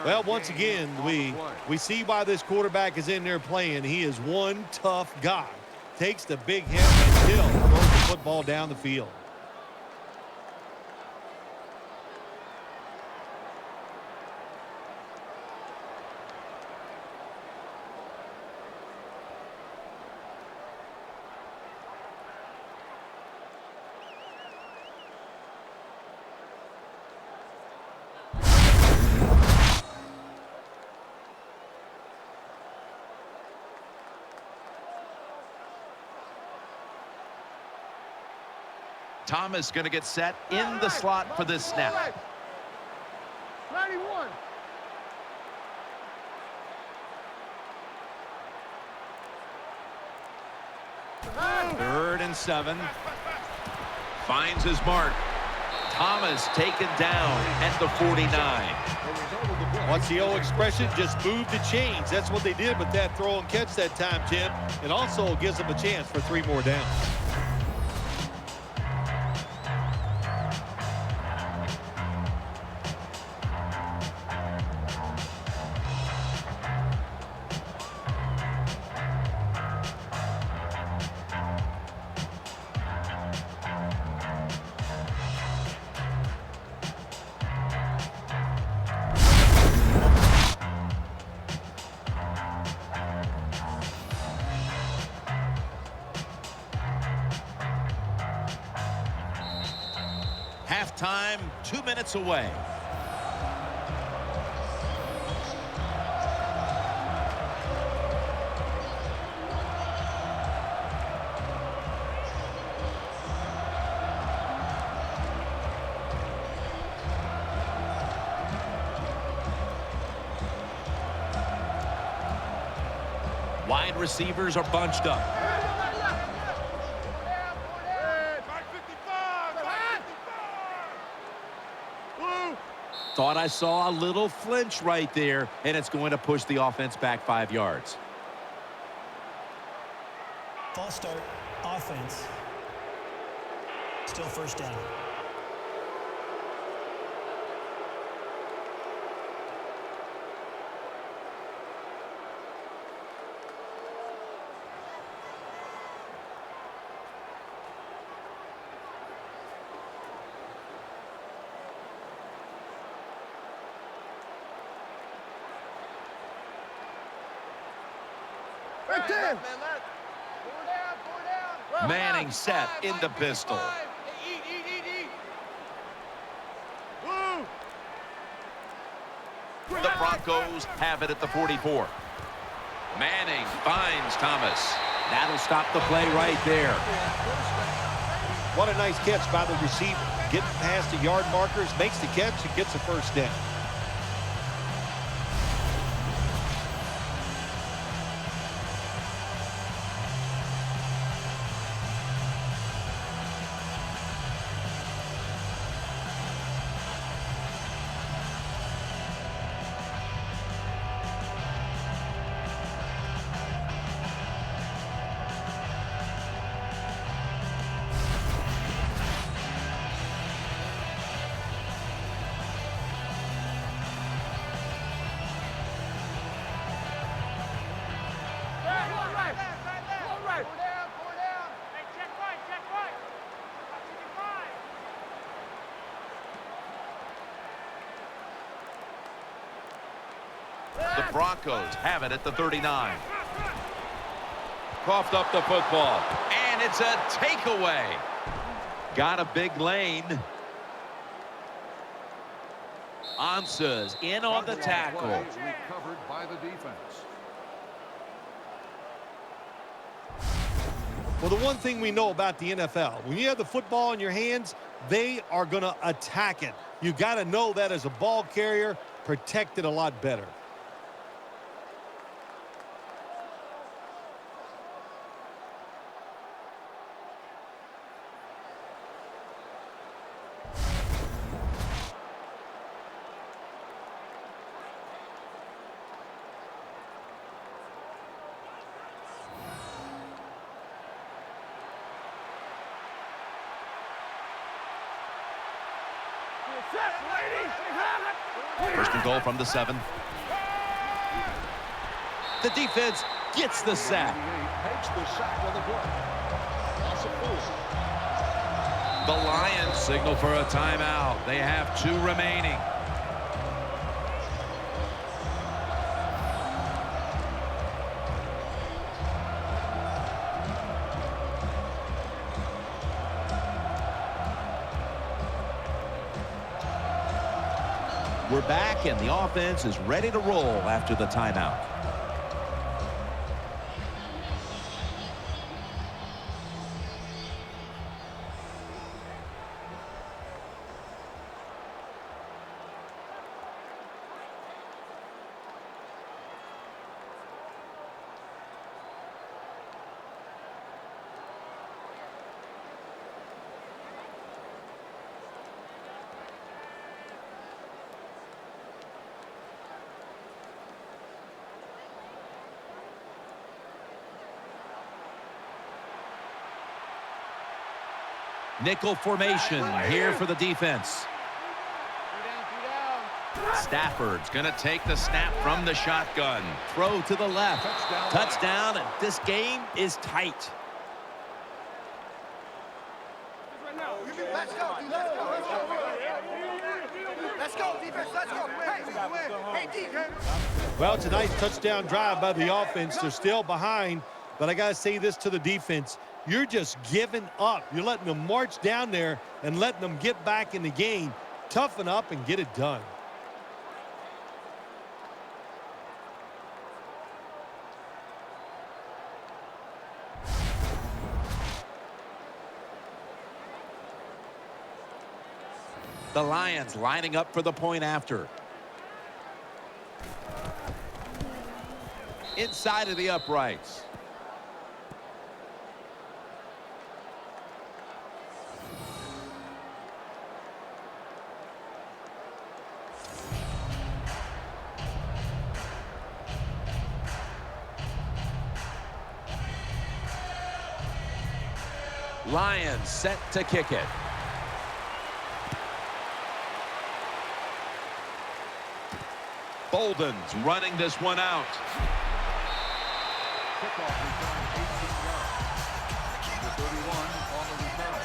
Speaker 3: Well, once again, we see why this quarterback is in there playing. He is one tough guy. Takes the big hit and still throws the football down the field.
Speaker 1: Thomas going to get set in the slot for this snap.
Speaker 4: 91.
Speaker 1: Third and 7. Finds his mark. Thomas taken down at the 49.
Speaker 3: What's the old expression? Just move the chains. That's what they did with that throw and catch that time, Tim. It also gives them a chance for 3 more downs.
Speaker 1: Halftime, 2 minutes away. Wide receivers are bunched up. Thought I saw a little flinch right there, and it's going to push the offense back 5 yards.
Speaker 6: False start, offense. Still first down.
Speaker 1: Manning set in the pistol. The Broncos have it at the 44. Manning finds Thomas.
Speaker 2: That'll stop the play right there.
Speaker 3: What a nice catch by the receiver. Getting past the yard markers, makes the catch, and gets a first down.
Speaker 1: The Broncos have it at the 39. Coughed up the football, and it's a takeaway. Got a big lane. Ansah's in on the tackle.
Speaker 7: Recovered by the defense.
Speaker 3: Well, the one thing we know about the NFL, when you have the football in your hands, they are going to attack it. You got to know that as a ball carrier, protect it a lot better.
Speaker 1: First and goal from the 7.
Speaker 2: The defense gets the sack.
Speaker 7: Makes the sack of the play. Loss of 4.
Speaker 1: The Lions signal for a timeout. They have 2 remaining.
Speaker 2: We're back, and the offense is ready to roll after the timeout. Nickel formation here for the defense.
Speaker 1: Stafford's going to take the snap from the shotgun.
Speaker 2: Throw to the left. Touchdown, and this game is tight.
Speaker 4: Let's go, defense. Let's go. Hey, defense.
Speaker 3: Well, it's a nice touchdown drive by the offense. They're still behind, but I got to say this to the defense. You're just giving up. You're letting them march down there and letting them get back in the game. Toughen up and get it done.
Speaker 2: The Lions lining up for the point after. Inside of the uprights. Lions set to kick it.
Speaker 1: Bolden's running this one out.
Speaker 7: Kickoff return 18 yards. Number 31 on the return.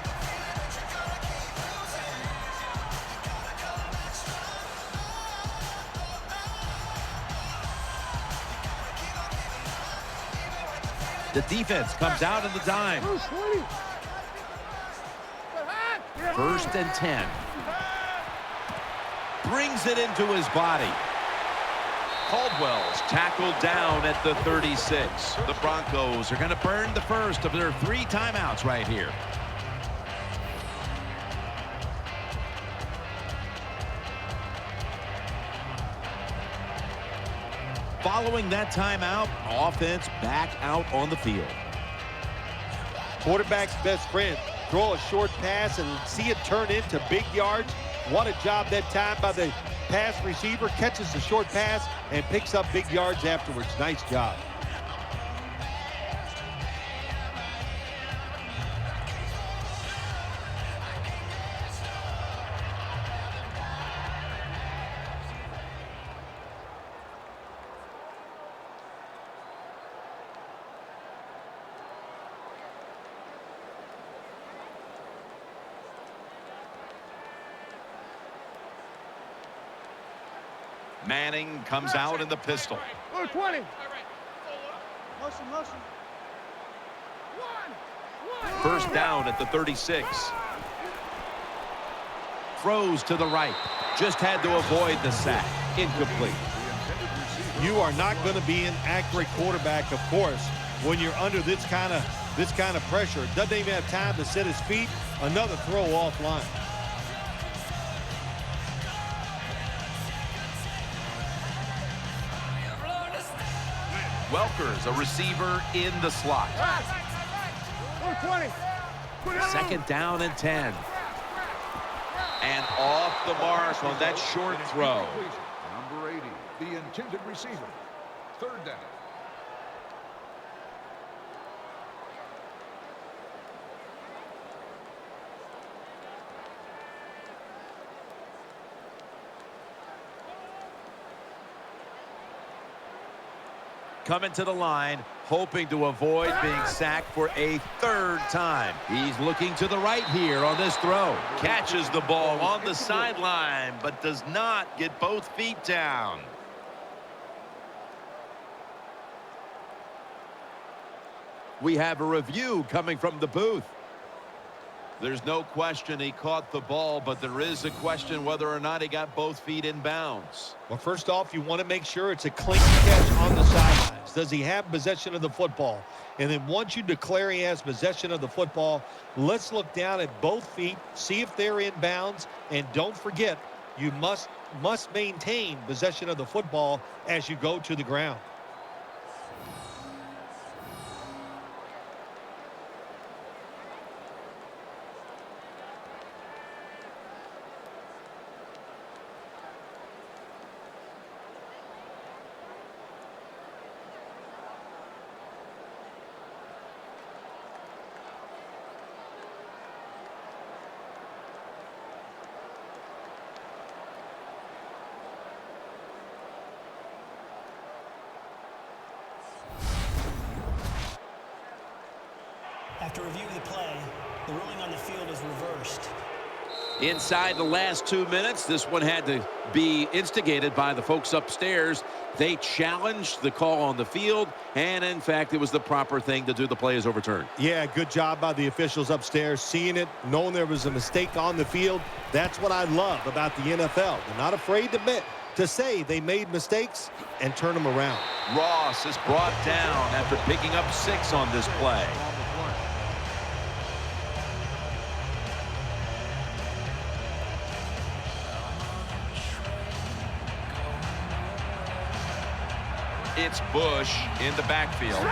Speaker 2: The defense comes out in the dime. First and 10. Brings it into his body.
Speaker 1: Caldwell's tackled down at the 36. The Broncos are going to burn the first of their 3 timeouts right here.
Speaker 2: Following that timeout, offense back out on the field.
Speaker 3: Quarterback's best friend. Throw a short pass and see it turn into big yards. What a job that time by the pass receiver. Catches the short pass and picks up big yards afterwards. Nice job.
Speaker 1: Manning comes out in the pistol.
Speaker 4: 20.
Speaker 1: First down at the 36.
Speaker 2: Throws to the right. Just had to avoid the sack. Incomplete.
Speaker 3: You are not going to be an accurate quarterback, of course, when you're under this kind of pressure. Doesn't even have time to set his feet. Another throw offline.
Speaker 1: Welker's a receiver in the slot.
Speaker 4: 20.
Speaker 2: Second down and 10.
Speaker 1: And off the mark on that short throw.
Speaker 7: Number 80, the intended receiver. Third down.
Speaker 2: coming to the line, hoping to avoid being sacked for a third time. He's looking to the right here on this throw.
Speaker 1: Catches the ball on the sideline, but does not get both feet down.
Speaker 2: We have a review coming from the booth.
Speaker 1: There's no question he caught the ball, but there is a question whether or not he got both feet in bounds.
Speaker 3: Well, first off, you want to make sure it's a clean catch on the sidelines. Does he have possession of the football? And then once you declare he has possession of the football, let's look down at both feet, see if they're in bounds, and don't forget, you must maintain possession of the football as you go to the ground.
Speaker 6: After review of the play, the ruling on the field is reversed.
Speaker 2: Inside the last 2 minutes, this one had to be instigated by the folks upstairs. They challenged the call on the field, and in fact, it was the proper thing to do. The play is overturned.
Speaker 3: Yeah, good job by the officials upstairs, seeing it, knowing there was a mistake on the field. That's what I love about the NFL. They're not afraid to admit, to say they made mistakes and turn them around.
Speaker 1: Ross is brought down after picking up 6 on this play. It's Bush in the backfield.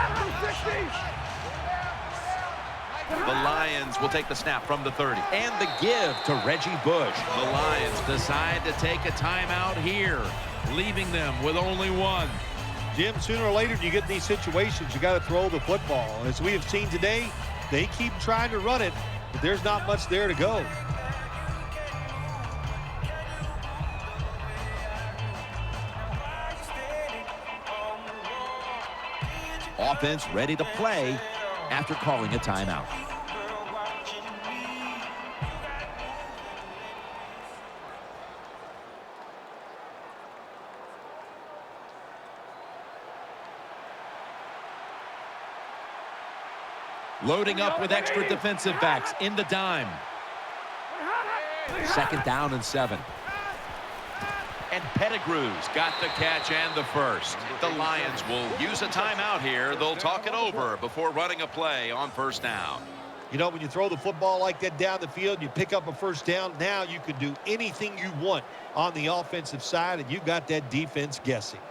Speaker 1: The Lions will take the snap from the 30.
Speaker 2: And the give to Reggie Bush.
Speaker 1: The Lions decide to take a timeout here, leaving them with only one.
Speaker 3: Jim, sooner or later you get in these situations, you got to throw the football. As we have seen today, they keep trying to run it, but there's not much there to go.
Speaker 2: Offense ready to play after calling a timeout. Loading up with extra defensive backs in the dime. 2nd down and 7.
Speaker 1: And Pettigrew's got the catch and the first. The Lions will use a timeout here. They'll talk it over before running a play on 1st down.
Speaker 3: You know, when you throw the football like that down the field, you pick up a 1st down. Now you can do anything you want on the offensive side, and you got that defense guessing.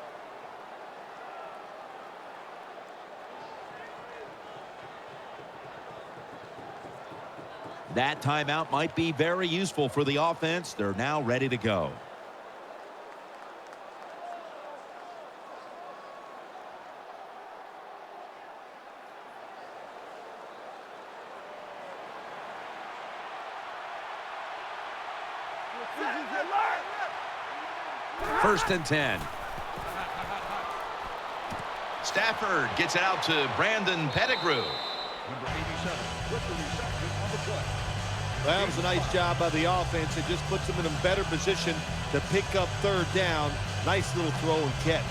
Speaker 2: That timeout might be very useful for the offense. They're now ready to go. First and 10.
Speaker 1: Stafford gets it out to Brandon Pettigrew.
Speaker 7: Number 87 with the reception on the play.
Speaker 3: That was a nice job by the offense. It just puts them in a better position to pick up 3rd down. Nice little throw and catch.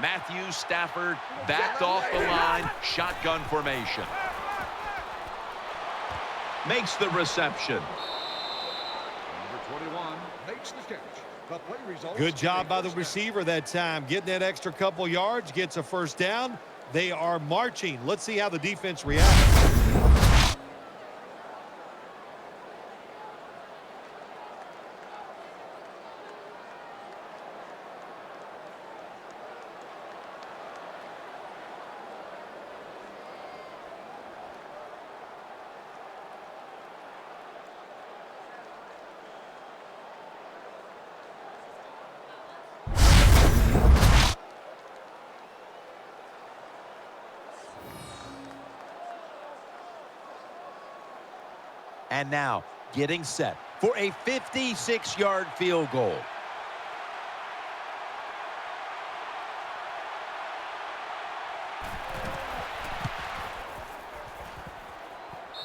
Speaker 1: Matthew Stafford backed off the line, shotgun formation. Makes the reception.
Speaker 7: Number 21 makes the catch. The play results.
Speaker 3: Good job by the receiver that time. Getting that extra couple yards, gets a 1st down. They are marching. Let's see how the defense reacts.
Speaker 2: And now getting set for a 56-yard field goal.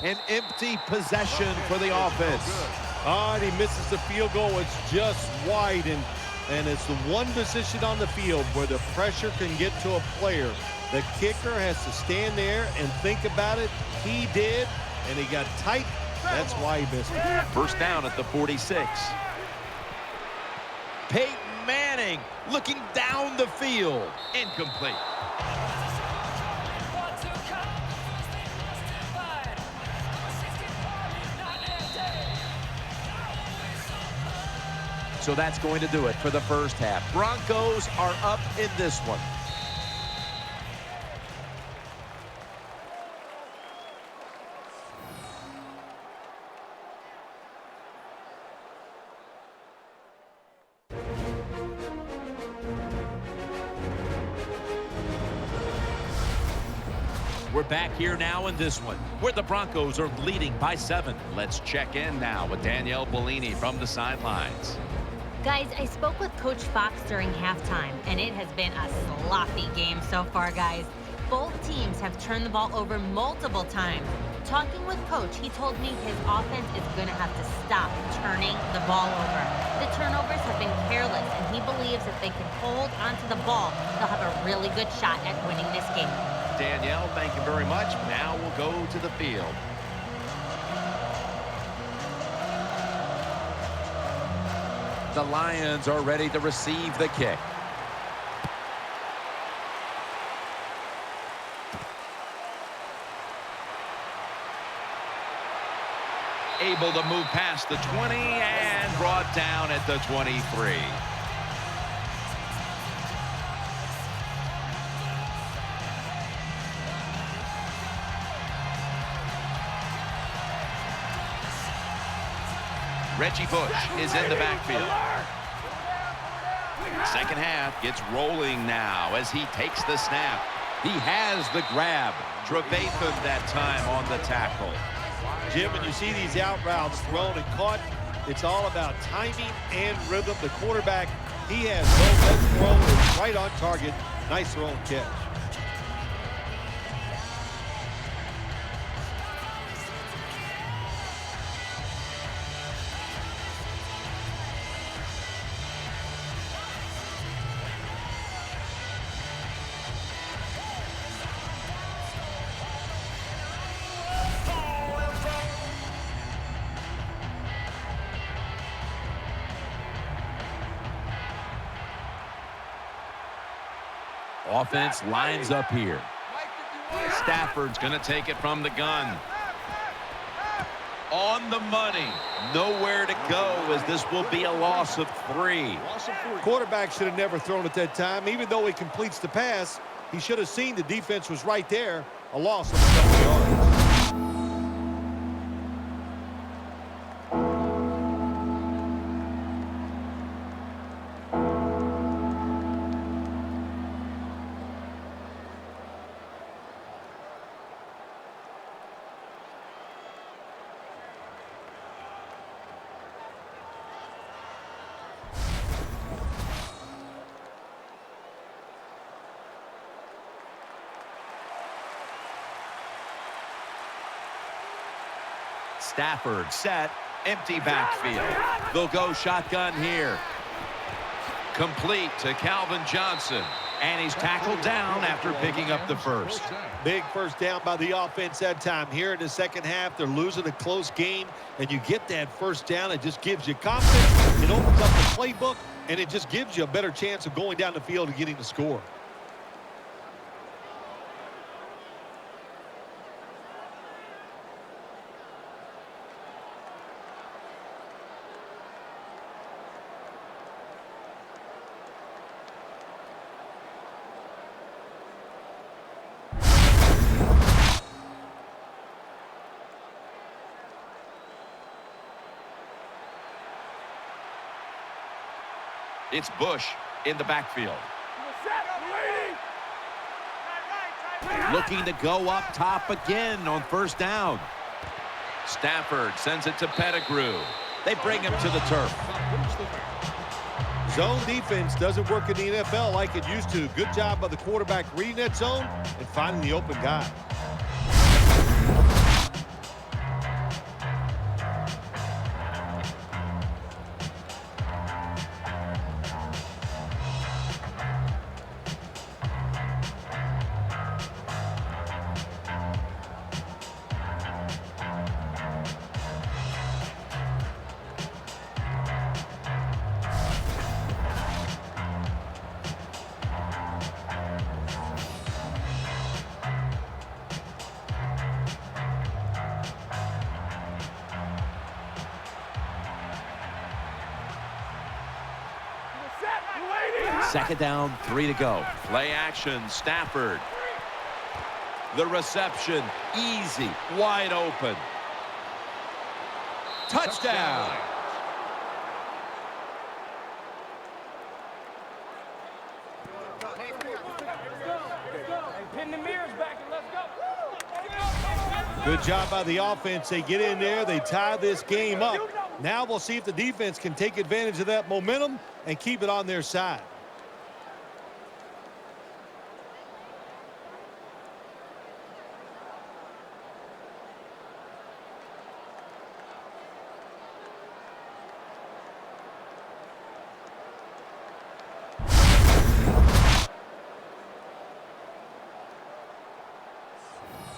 Speaker 2: An empty possession for the offense.
Speaker 3: And he misses the field goal. It's just wide, and it's the one position on the field where the pressure can get to a player. The kicker has to stand there and think about it. He did, and he got tight. That's why he missed it.
Speaker 2: First down at the 46. Peyton Manning looking down the field.
Speaker 1: Incomplete.
Speaker 2: So that's going to do it for the first half. Broncos are up in this one. We're back here now in this one, where the Broncos are leading by 7.
Speaker 1: Let's check in now with Danielle Bellini from the sidelines.
Speaker 8: Guys, I spoke with Coach Fox during halftime, and it has been a sloppy game so far, guys. Both teams have turned the ball over multiple times. Talking with Coach, he told me his offense is going to have to stop turning the ball over. The turnovers have been careless, and he believes if they can hold onto the ball, they'll have a really good shot at winning this game.
Speaker 1: Danielle, thank you very much. Now we'll go to the field.
Speaker 2: The Lions are ready to receive the kick.
Speaker 1: Able to move past the 20 and brought down at the 23. Reggie Bush is in the backfield. Second half gets rolling now as he takes the snap.
Speaker 2: He has the grab.
Speaker 1: Trevathan that time on the tackle.
Speaker 3: Jim, when you see these out routes thrown and caught, it's all about timing and rhythm. The quarterback, he has no throw. It's right on target. Nice throw and catch.
Speaker 2: Offense lines up here.
Speaker 1: Stafford's going to take it from the gun. On the money. Nowhere to go as this will be a loss of 3.
Speaker 3: Quarterback should have never thrown it that time. Even though he completes the pass, he should have seen the defense was right there. A loss of a couple yards.
Speaker 1: Stafford set, empty backfield. They'll go shotgun here. Complete to Calvin Johnson. And he's tackled down after picking up the first.
Speaker 3: Big first down by the offense that time. Here in the second half, they're losing a close game, and you get that first down. It just gives you confidence. It opens up the playbook, and it just gives you a better chance of going down the field and getting the score.
Speaker 1: It's Bush in the backfield.
Speaker 2: Looking to go up top again on first down. Stafford sends it to Pettigrew. They bring him to the turf.
Speaker 3: Zone defense doesn't work in the NFL like it used to. Good job by the quarterback reading that zone and finding the open guy.
Speaker 2: Second down, 3 to go. Play action, Stafford. The reception, easy, wide open. Touchdown.
Speaker 5: Pin the mirrors back and let's go.
Speaker 3: Good job by the offense. They get in there. They tie this game up. Now we'll see if the defense can take advantage of that momentum and keep it on their side.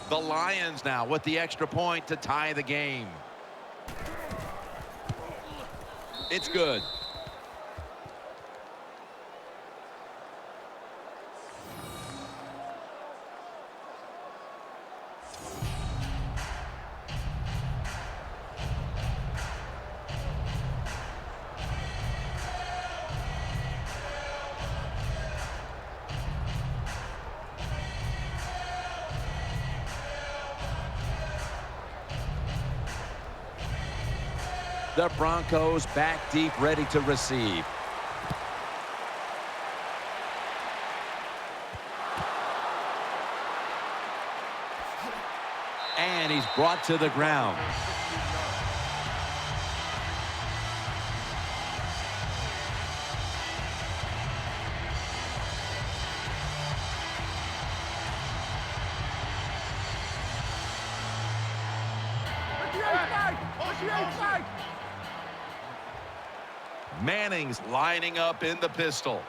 Speaker 2: The Lions now with the extra point to tie the game. It's good. The Broncos back deep, ready to receive. And he's brought to the ground. Manning's lining up in the pistol.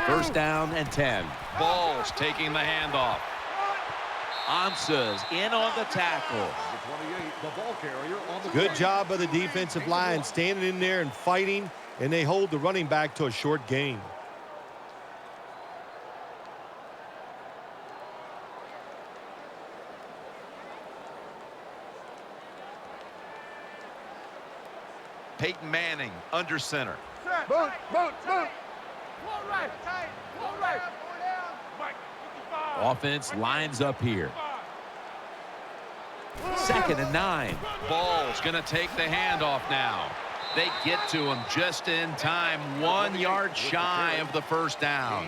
Speaker 2: First down and 10. Ball's taking the handoff. Ansah's in on the tackle.
Speaker 3: Good job by the defensive line, standing in there and fighting, and they hold the running back to a short gain.
Speaker 2: Peyton Manning under center.
Speaker 4: Boot, boot, boot.
Speaker 2: Offense lines up here. Second and 9. Ball's going to take the handoff now. They get to him just in time. 1 yard shy of the first down.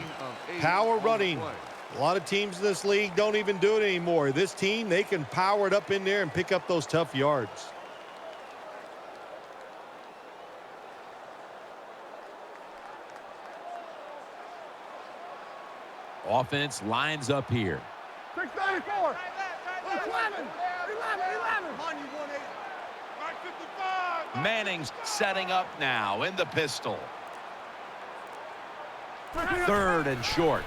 Speaker 3: Power running. A lot of teams in this league don't even do it anymore. This team, they can power it up in there and pick up those tough yards.
Speaker 2: Offense lines up here.
Speaker 4: 634. 11.
Speaker 2: Manning's setting up now in the pistol. Third and short.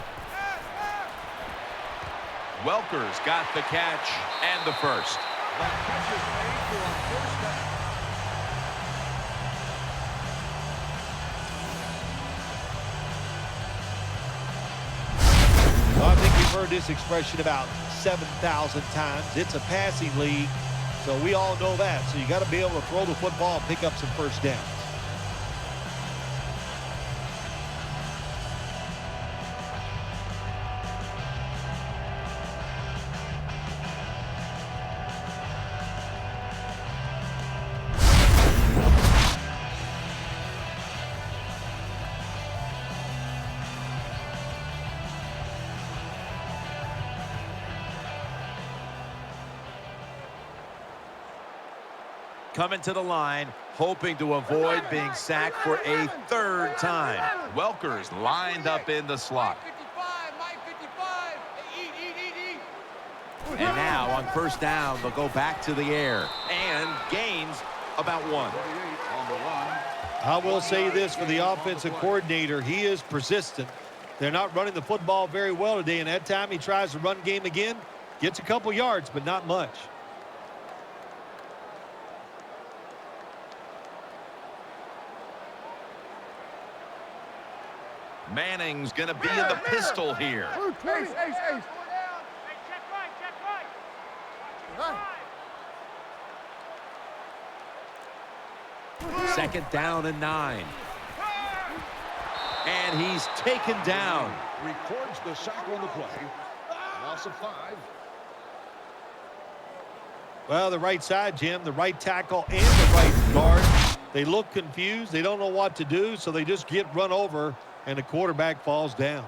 Speaker 2: Welker's got the catch and the first.
Speaker 3: I think we've heard this expression about 7,000 times. It's a passing league, so we all know that. So you got to be able to throw the football and pick up some first downs.
Speaker 2: coming to the line, hoping to avoid being sacked for a third time.
Speaker 1: Welker's lined up in the slot.
Speaker 5: 55, Mike 55. Hey, eat.
Speaker 2: And now on first down, they'll go back to the air and gains about 1.
Speaker 7: 48 on the run.
Speaker 3: I will say this for the offensive coordinator. He is persistent. They're not running the football very well today, and that time he tries to run game again. Gets a couple yards, but not much.
Speaker 1: Manning's going to be in the pistol here.
Speaker 4: Ace.
Speaker 5: Hey, check right.
Speaker 2: Second down and 9. And he's taken down.
Speaker 7: Records the sack on the play. Loss of 5.
Speaker 3: Well, the right side, Jim, the right tackle and the right guard, they look confused. They don't know what to do, so they just get run over, and the quarterback falls down.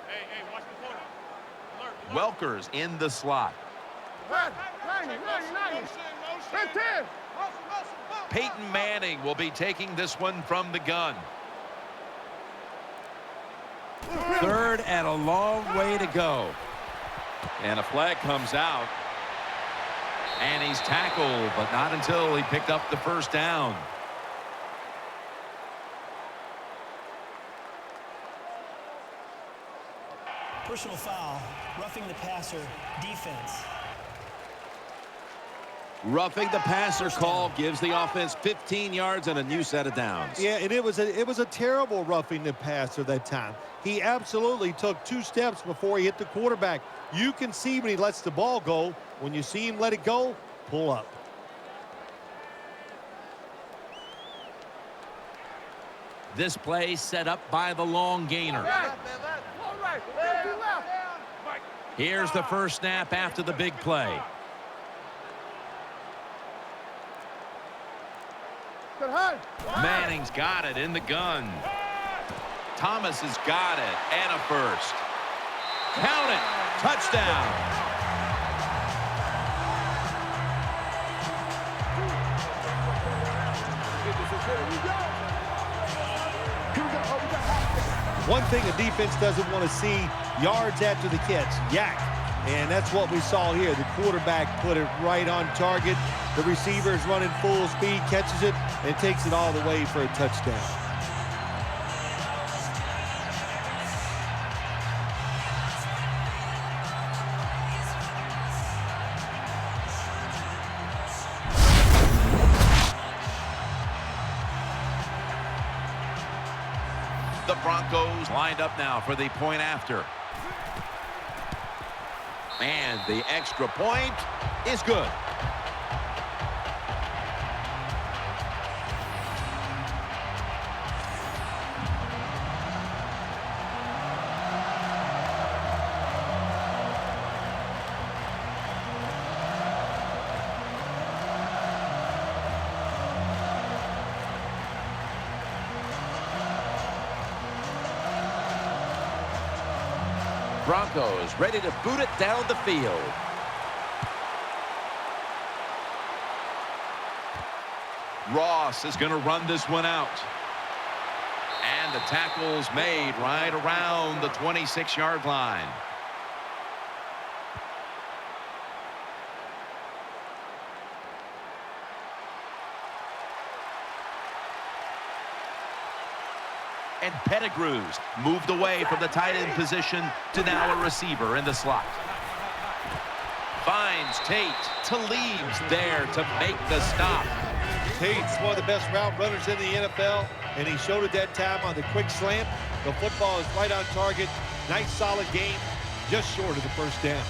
Speaker 5: Hey, watch the corner. Alert.
Speaker 1: Welker's in the slot.
Speaker 4: 90. 10.
Speaker 1: Peyton Manning will be taking this one from the gun.
Speaker 2: Third and a long way to go. And a flag comes out.
Speaker 1: And he's tackled, but not until he picked up the first down.
Speaker 6: Personal foul, roughing the passer, defense.
Speaker 2: Roughing the passer call gives the offense 15 yards and a new set of downs.
Speaker 3: Yeah, and it was a terrible roughing the passer that time. He absolutely took 2 steps before he hit the quarterback. You can see when he lets the ball go. When you see him let it go, pull up.
Speaker 2: This play set up by the long gainer. Here's the first snap after the big play.
Speaker 1: Manning's got it in the gun. Thomas has got it, and a first.
Speaker 2: Count it. Touchdown.
Speaker 3: One thing a defense doesn't want to see, yards after the catch, yak. And that's what we saw here. The quarterback put it right on target. The receiver is running full speed, catches it, and takes it all the way for a touchdown.
Speaker 1: The Broncos lined up now for the point after. And the extra point is good.
Speaker 2: Broncos ready to boot it down the field.
Speaker 1: Ross is going to run this one out. And the tackle's made right around the 26-yard line. And Pettigrew's moved away from the tight end position to now a receiver in the slot. Finds Tate. Talib's there to make the stop.
Speaker 3: Tate's one of the best route runners in the NFL, and he showed it that time on the quick slant. The football is right on target. Nice, solid game, just short of the first down.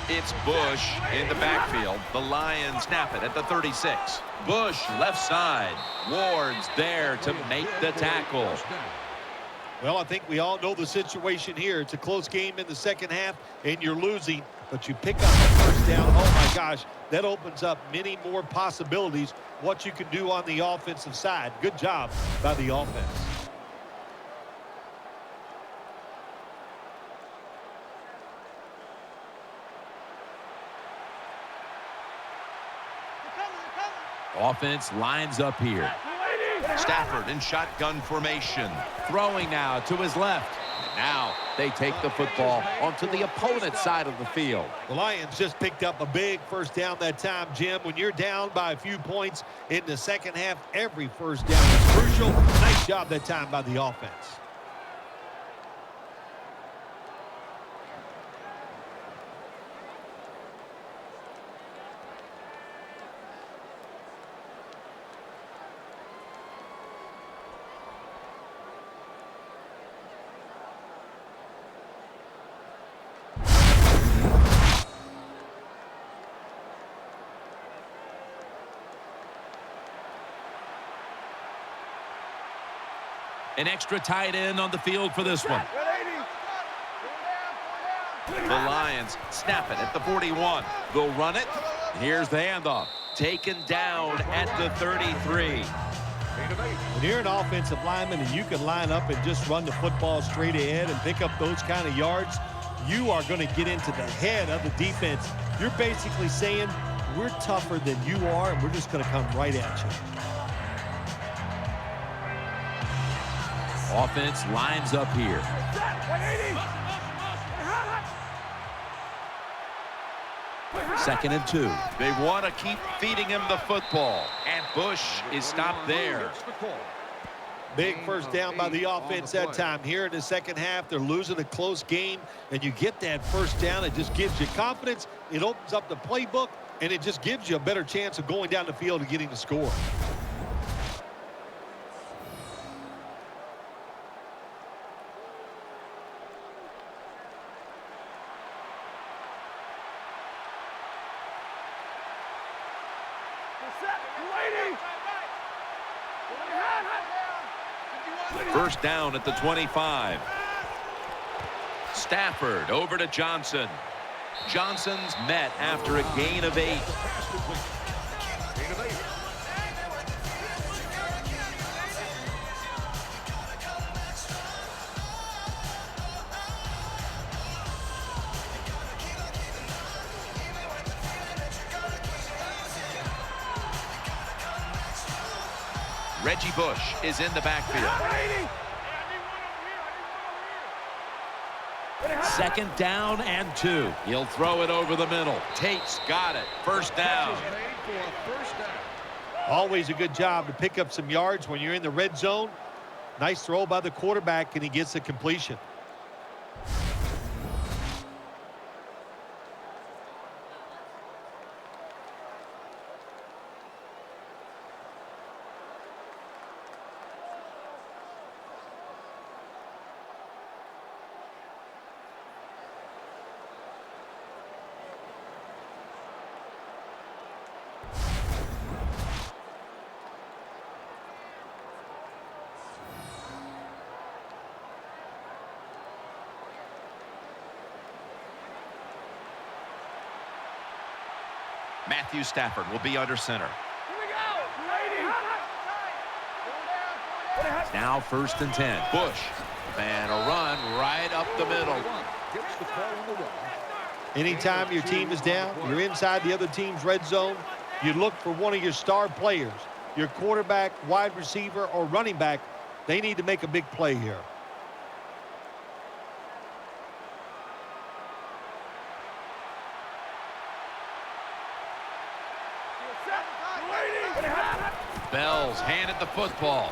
Speaker 1: It's Bush in the backfield. The Lions snap it at the 36. Bush left side. Ward's there to make the tackle.
Speaker 3: Well, I think we all know the situation here. It's a close game in the second half, and you're losing, but you pick up a first down. Oh, my gosh, that opens up many more possibilities, what you can do on the offensive side. Good job by the offense.
Speaker 2: Offense lines up here.
Speaker 1: Stafford in shotgun formation.
Speaker 2: Throwing now to his left. And now they take the football onto the opponent's side of the field.
Speaker 3: The Lions just picked up a big first down that time, Jim. When you're down by a few points in the second half, every first down is crucial. Nice job that time by the offense.
Speaker 2: An extra tight end on the field for this one.
Speaker 1: The Lions snap it at the 41.
Speaker 2: They'll run it. Here's the handoff.
Speaker 1: Taken down at the 33.
Speaker 3: When you're an offensive lineman and you can line up and just run the football straight ahead and pick up those kind of yards, you are going to get into the head of the defense. You're basically saying, we're tougher than you are, and we're just going to come right at you.
Speaker 2: Offense lines up here. Second and 2.
Speaker 1: They want to keep feeding him the football. And Bush is stopped there.
Speaker 3: Big first down by the offense that time. Here in the second half, they're losing a close game, and you get that first down. It just gives you confidence. It opens up the playbook, and it just gives you a better chance of going down the field and getting the score.
Speaker 1: First down at the 25. Stafford over to Johnson. Johnson's met after a gain of 8. Reggie Bush is in the backfield.
Speaker 2: Second down and 2. He'll throw it over the middle.
Speaker 1: Tate's got it. First down.
Speaker 3: Always a good job to pick up some yards when you're in the red zone. Nice throw by the quarterback, and he gets the completion.
Speaker 1: Matthew Stafford will be under center.
Speaker 2: Now first and 10.
Speaker 1: Bush.
Speaker 2: And a run right up the middle.
Speaker 3: Anytime your team is down, you're inside the other team's red zone, you look for one of your star players, your quarterback, wide receiver, or running back. They need to make a big play here.
Speaker 1: Bell's handed the football.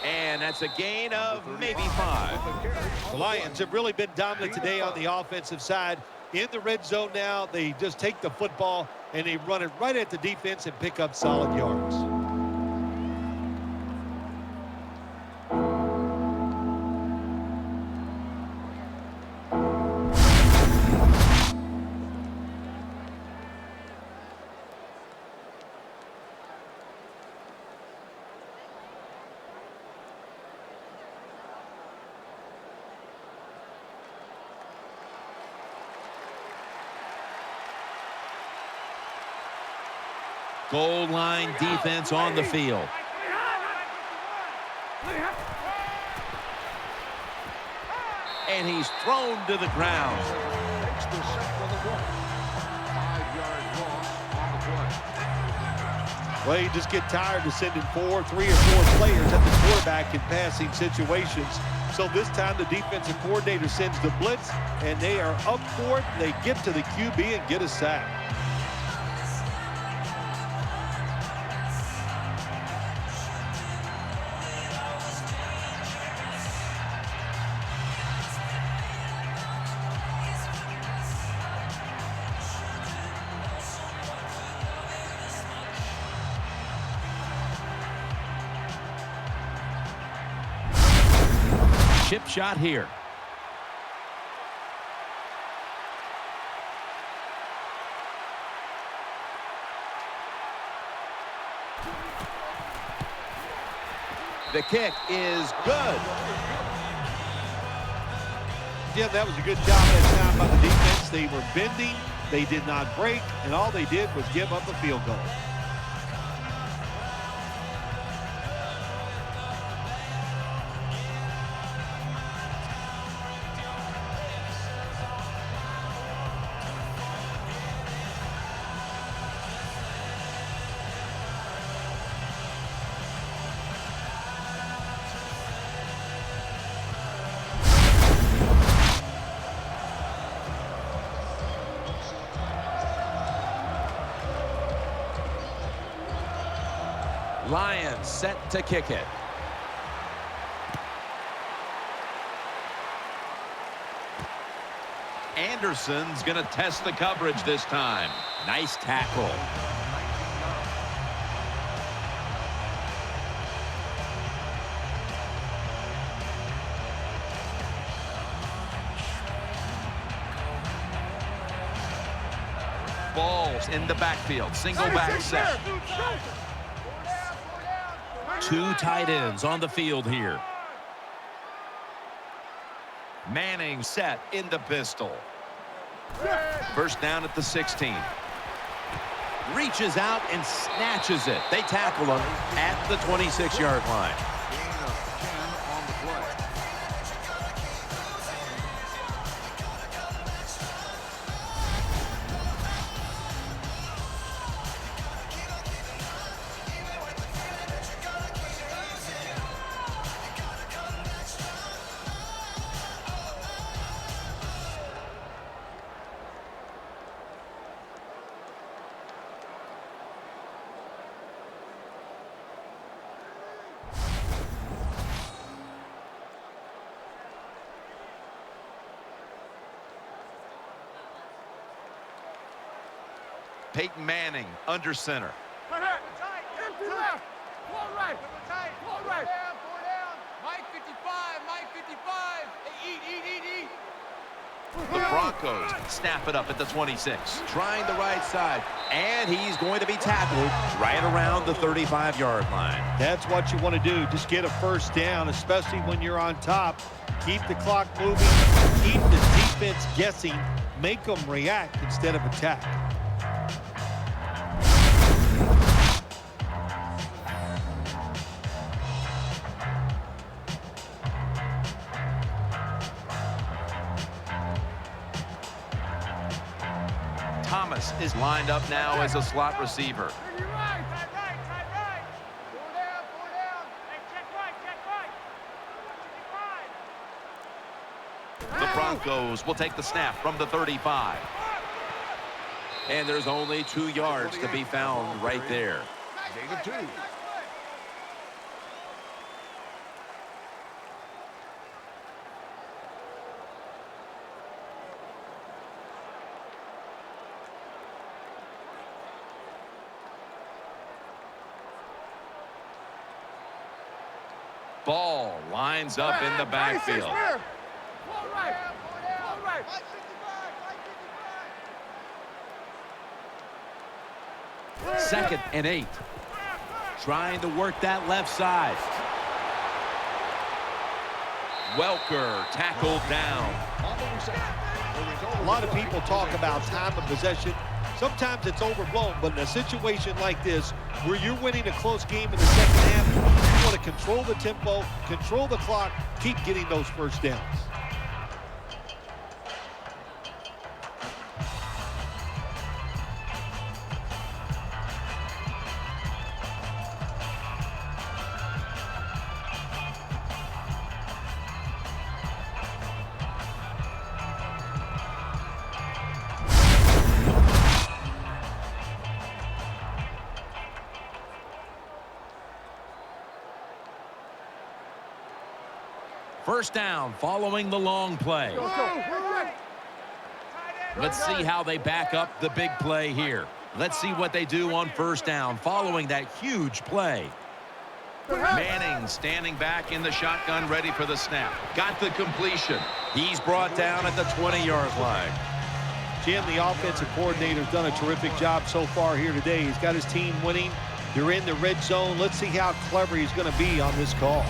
Speaker 1: And that's a gain of maybe 5.
Speaker 3: The Lions have really been dominant today on the offensive side. In the red zone now, they just take the football and they run it right at the defense and pick up solid yards.
Speaker 2: Goal line defense on the field. And he's thrown to the ground.
Speaker 7: Takes the set for the walk. 5-yard loss on the play.
Speaker 3: Well, you just get tired of sending 3 or 4 players at the quarterback in passing situations. So this time the defensive coordinator sends the blitz, and they are up for it. They get to the QB and get a sack.
Speaker 2: Chip shot here. The kick is good.
Speaker 3: Yeah, that was a good job that time by the defense. They were bending, they did not break, and all they did was give up a field goal.
Speaker 2: Lions set to kick it. Anderson's going to test the coverage this time. Nice tackle. Balls in the backfield. Single back set. 2 tight ends on the field here. Manning set in the pistol. First down at the 16. Reaches out and snatches it. They tackle him at the 26-yard line.
Speaker 7: Gain of 10 on the play.
Speaker 1: Peyton Manning under center.
Speaker 4: Empty left. Ball right. Ball right.
Speaker 5: Four down. Mike 55. Mike 55. Hey, eat.
Speaker 1: The Broncos snap it up at the 26.
Speaker 2: Trying the right side. And he's going to be tackled right around the 35-yard line.
Speaker 3: That's what you want to do. Just get a first down, especially when you're on top. Keep the clock moving. Keep the defense guessing. Make them react instead of attack.
Speaker 1: Thomas is lined up now as a slot receiver.
Speaker 5: Tight right. Four down. Hey, check right.
Speaker 1: The Broncos will take the snap from the 35.
Speaker 2: And there's only 2 yards to be found right there.
Speaker 7: Gain of 2.
Speaker 1: Ball lines up in the backfield.
Speaker 5: Ball right. Mike 55.
Speaker 2: 2nd and 8. Trying to work that left side. Welker tackled down.
Speaker 3: A lot of people talk about time of possession. Sometimes it's overblown, but in a situation like this, where you're winning a close game in the second half, you want to control the tempo, control the clock, keep getting those first downs.
Speaker 2: First down following the long play. Let's see how they back up the big play here. Let's see what they do on first down following that huge play.
Speaker 1: Manning standing back in the shotgun, ready for the snap. Got the completion. He's brought down at the 20-yard line.
Speaker 3: Jim, the offensive coordinator's done a terrific job so far here today. He's got his team winning. They're in the red zone. Let's see how clever he's going to be on this call.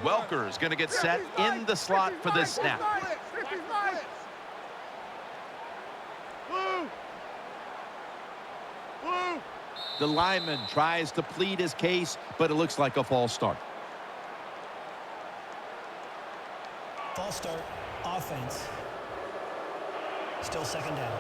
Speaker 1: Welker's going to get set in the slot for this snap. The lineman tries to plead his case, but it looks like a false start.
Speaker 6: False start, offense. Still second down.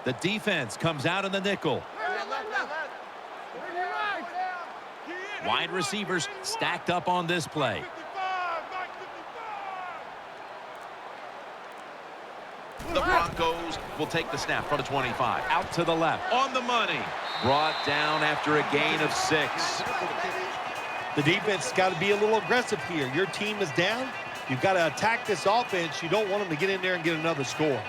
Speaker 2: The defense comes out in the nickel. Wide receivers stacked up on this play.
Speaker 1: The Broncos will take the snap from the 25.
Speaker 2: Out to the left.
Speaker 1: On the money. Brought down after a gain of 6.
Speaker 3: The defense has got to be a little aggressive here. Your team is down. You've got to attack this offense. You don't want them to get in there and get another score.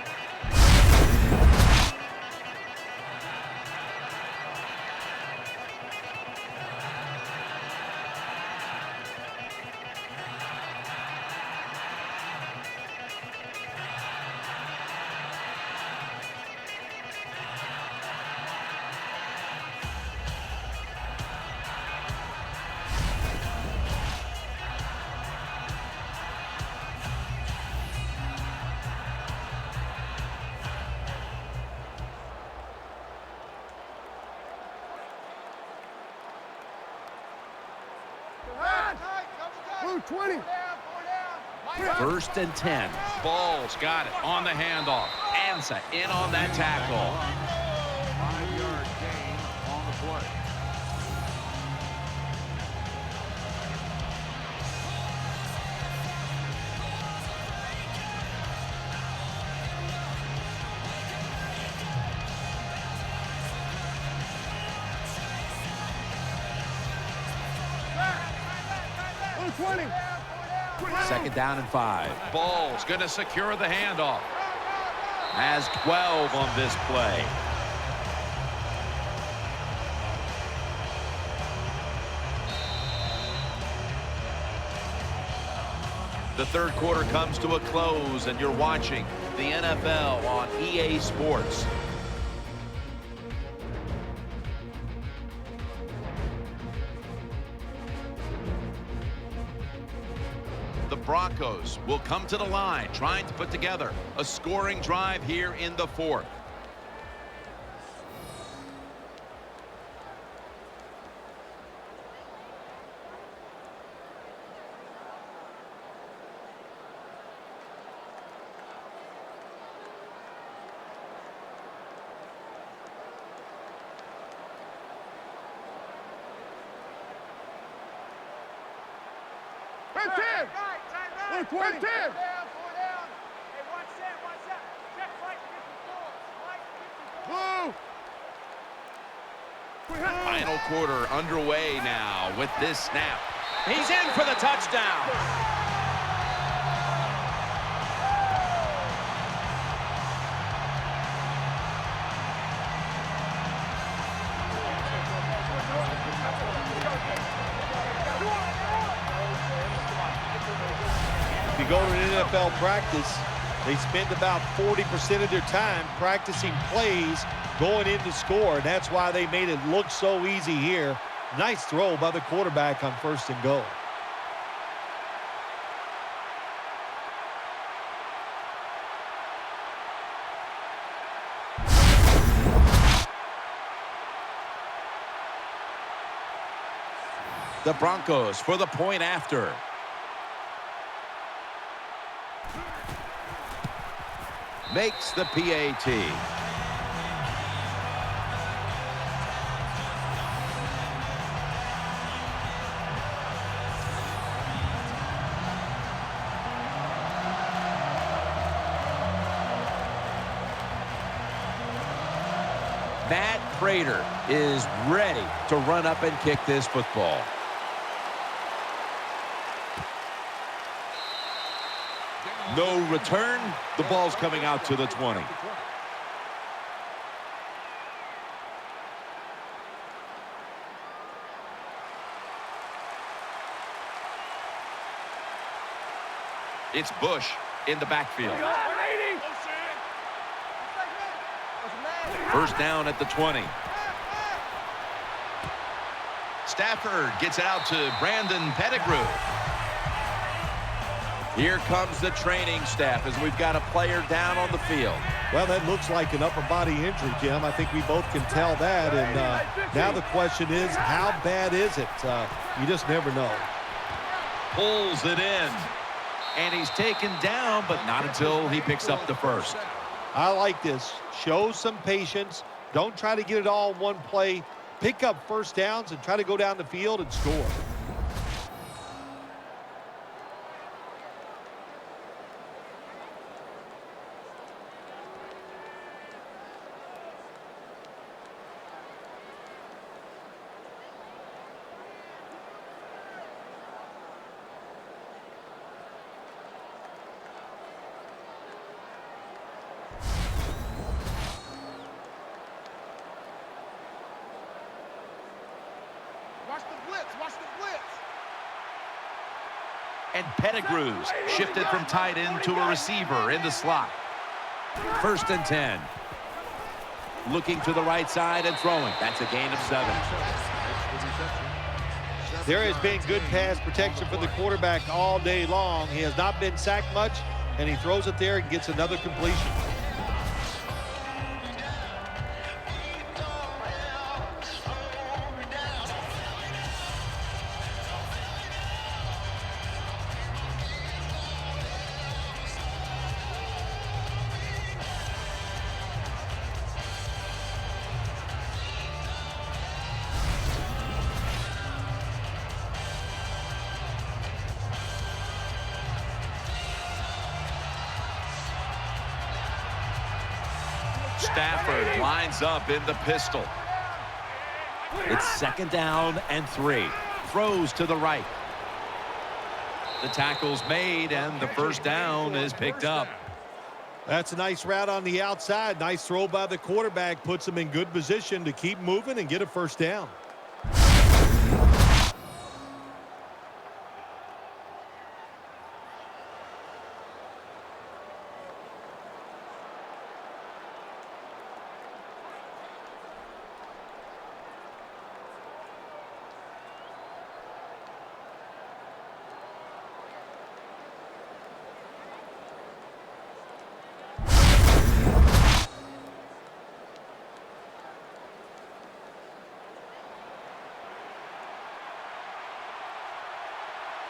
Speaker 4: Blue 20.
Speaker 2: First and 10.
Speaker 1: Ball's got it on the handoff. Ansa in on that tackle.
Speaker 7: 5-yard gain on the play.
Speaker 4: Blue 20.
Speaker 2: Second down and 5.
Speaker 1: Ball's going to secure the handoff. Has 12 on this play. The third quarter comes to a close, and you're watching the NFL on EA Sports. The Broncos will come to the line, trying to put together a scoring drive here in the fourth. Final quarter underway now with this snap.
Speaker 2: He's in for the touchdown.
Speaker 3: If you go to an NFL practice, they spend about 40% of their time practicing plays going in to score, and that's why they made it look so easy here. Nice throw by the quarterback on 1st and goal.
Speaker 2: The Broncos for the point after.
Speaker 1: Makes the PAT.
Speaker 2: Matt Prater is ready to run up and kick this football. No return. The ball's coming out to the 20.
Speaker 1: It's Bush in the backfield. 1st down at the 20. Stafford gets it out to Brandon Pettigrew.
Speaker 2: Here comes the training staff as we've got a player down on the field.
Speaker 3: Well, that looks like an upper body injury, Jim. I think we both can tell that. And now the question is, how bad is it? You just never know.
Speaker 1: Pulls it in. And he's taken down, but not until he picks up the 1st.
Speaker 3: I like this. Show some patience. Don't try to get it all in one play. Pick up 1st downs and try to go down the field and score.
Speaker 4: Watch the blitz.
Speaker 1: And Pettigrew's shifted from tight end to a receiver in the slot.
Speaker 2: 1st and 10. Looking to the right side and throwing. That's a gain of 7.
Speaker 3: There has been good pass protection for the quarterback all day long. He has not been sacked much, and he throws it there and gets another completion.
Speaker 1: Stafford lines up in the pistol.
Speaker 2: It's 2nd down and 3.
Speaker 1: Throws to the right. The tackle's made, and the 1st down is picked up.
Speaker 3: That's a nice route on the outside. Nice throw by the quarterback. Puts him in good position to keep moving and get a 1st down.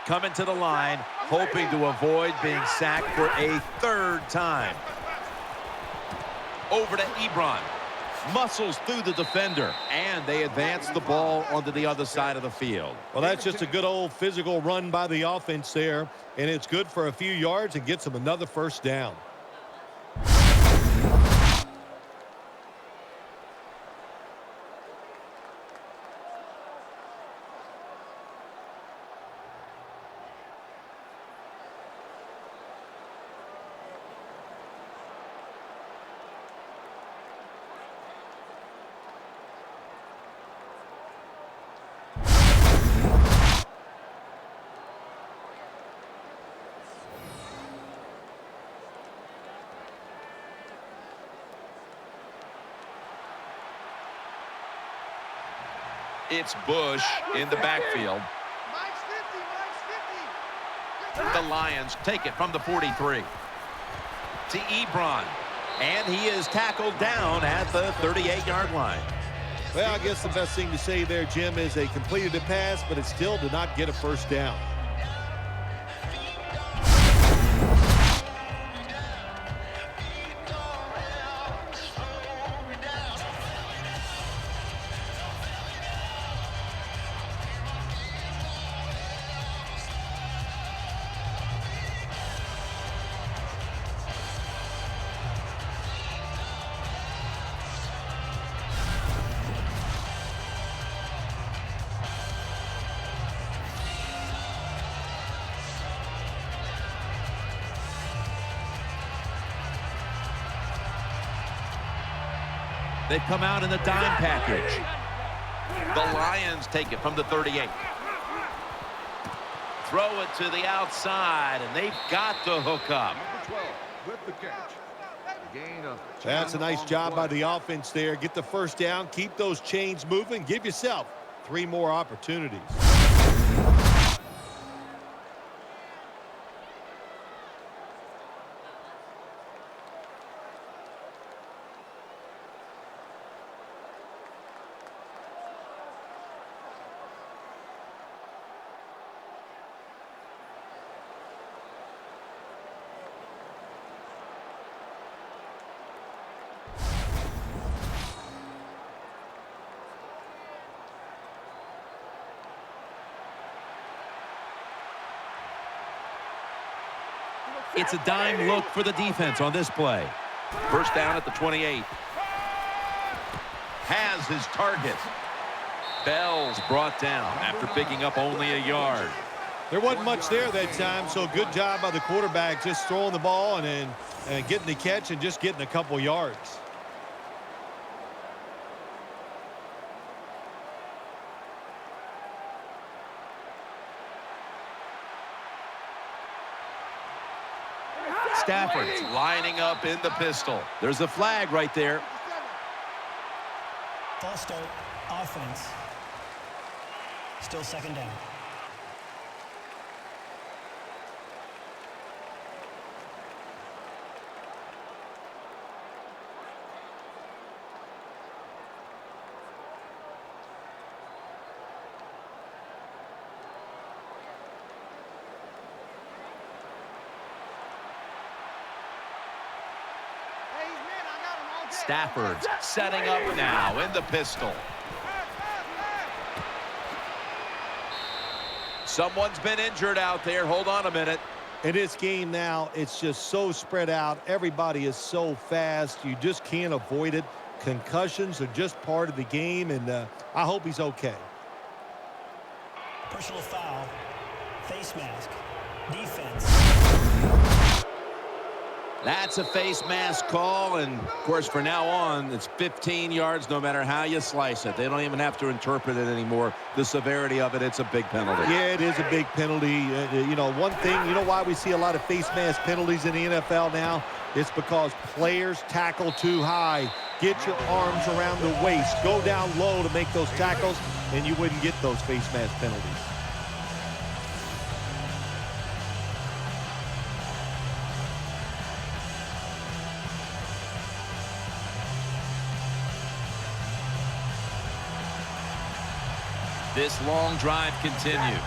Speaker 2: Coming to the line, hoping to avoid being sacked for a 3rd time.
Speaker 1: Over to Ebron.
Speaker 2: muscles through the defender, and they advance the ball onto the other side of the field.
Speaker 3: Well, that's just a good old physical run by the offense there, and it's good for a few yards and gets them another first down.
Speaker 1: It's Bush in the backfield. The Lions take it from the 43 to Ebron.
Speaker 2: And he is tackled down at the 38-yard line.
Speaker 3: Well, I guess the best thing to say there, Jim, is they completed the pass, but it still did not get a first down.
Speaker 1: They've come out in the dime package. The Lions take it from the 38. Throw it to the outside, and they've got the hook up.
Speaker 7: Number 12 with the catch. Gain of 10
Speaker 3: That's a nice
Speaker 7: on the
Speaker 3: job by
Speaker 7: play.
Speaker 3: the offense there. Get the first down, keep those chains moving, give yourself 3 more opportunities.
Speaker 1: It's a dime look for the defense on this play. First down at the 28. Has his target. Bell's brought down after picking up only a yard.
Speaker 3: There wasn't much there that time, so good job by the quarterback just throwing the ball and then getting the catch and just getting a couple yards.
Speaker 1: Stafford's lining up in the pistol.
Speaker 2: There's a flag right there.
Speaker 6: False start, offense. Still second down.
Speaker 1: Stafford's setting up now in the pistol. Someone's been injured out there. Hold on a minute.
Speaker 3: In this game now, it's just so spread out. Everybody is so fast. You just can't avoid it. Concussions are just part of the game, and I hope he's okay.
Speaker 6: Personal foul. Face mask. Defense.
Speaker 2: That's a face mask call, and of course from now on it's 15 yards no matter how you slice it. They don't even have to interpret it anymore. The severity of it, it's a big penalty.
Speaker 3: Yeah, it is a big penalty. You know, one thing, you know why we see a lot of face mask penalties in the NFL now? It's because players tackle too high. Get your arms around the waist. Go down low to make those tackles, and you wouldn't get those face mask penalties.
Speaker 1: This long drive continues.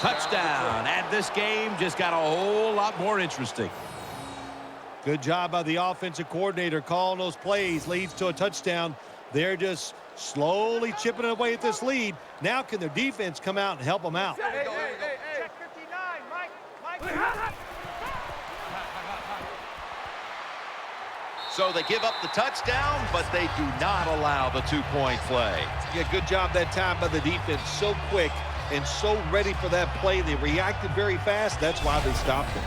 Speaker 2: Touchdown. And this game just got a whole lot more interesting.
Speaker 3: Good job by the offensive coordinator calling those plays. Leads to a touchdown. They're just slowly chipping away at this lead. Now can their defense come out and help them out?
Speaker 4: Hey. Check 59, Mike.
Speaker 1: So they give up the touchdown, but they do not allow the two-point play.
Speaker 3: Yeah, good job that time by the defense. So quick and so ready for that play. They reacted very fast. That's why they stopped it.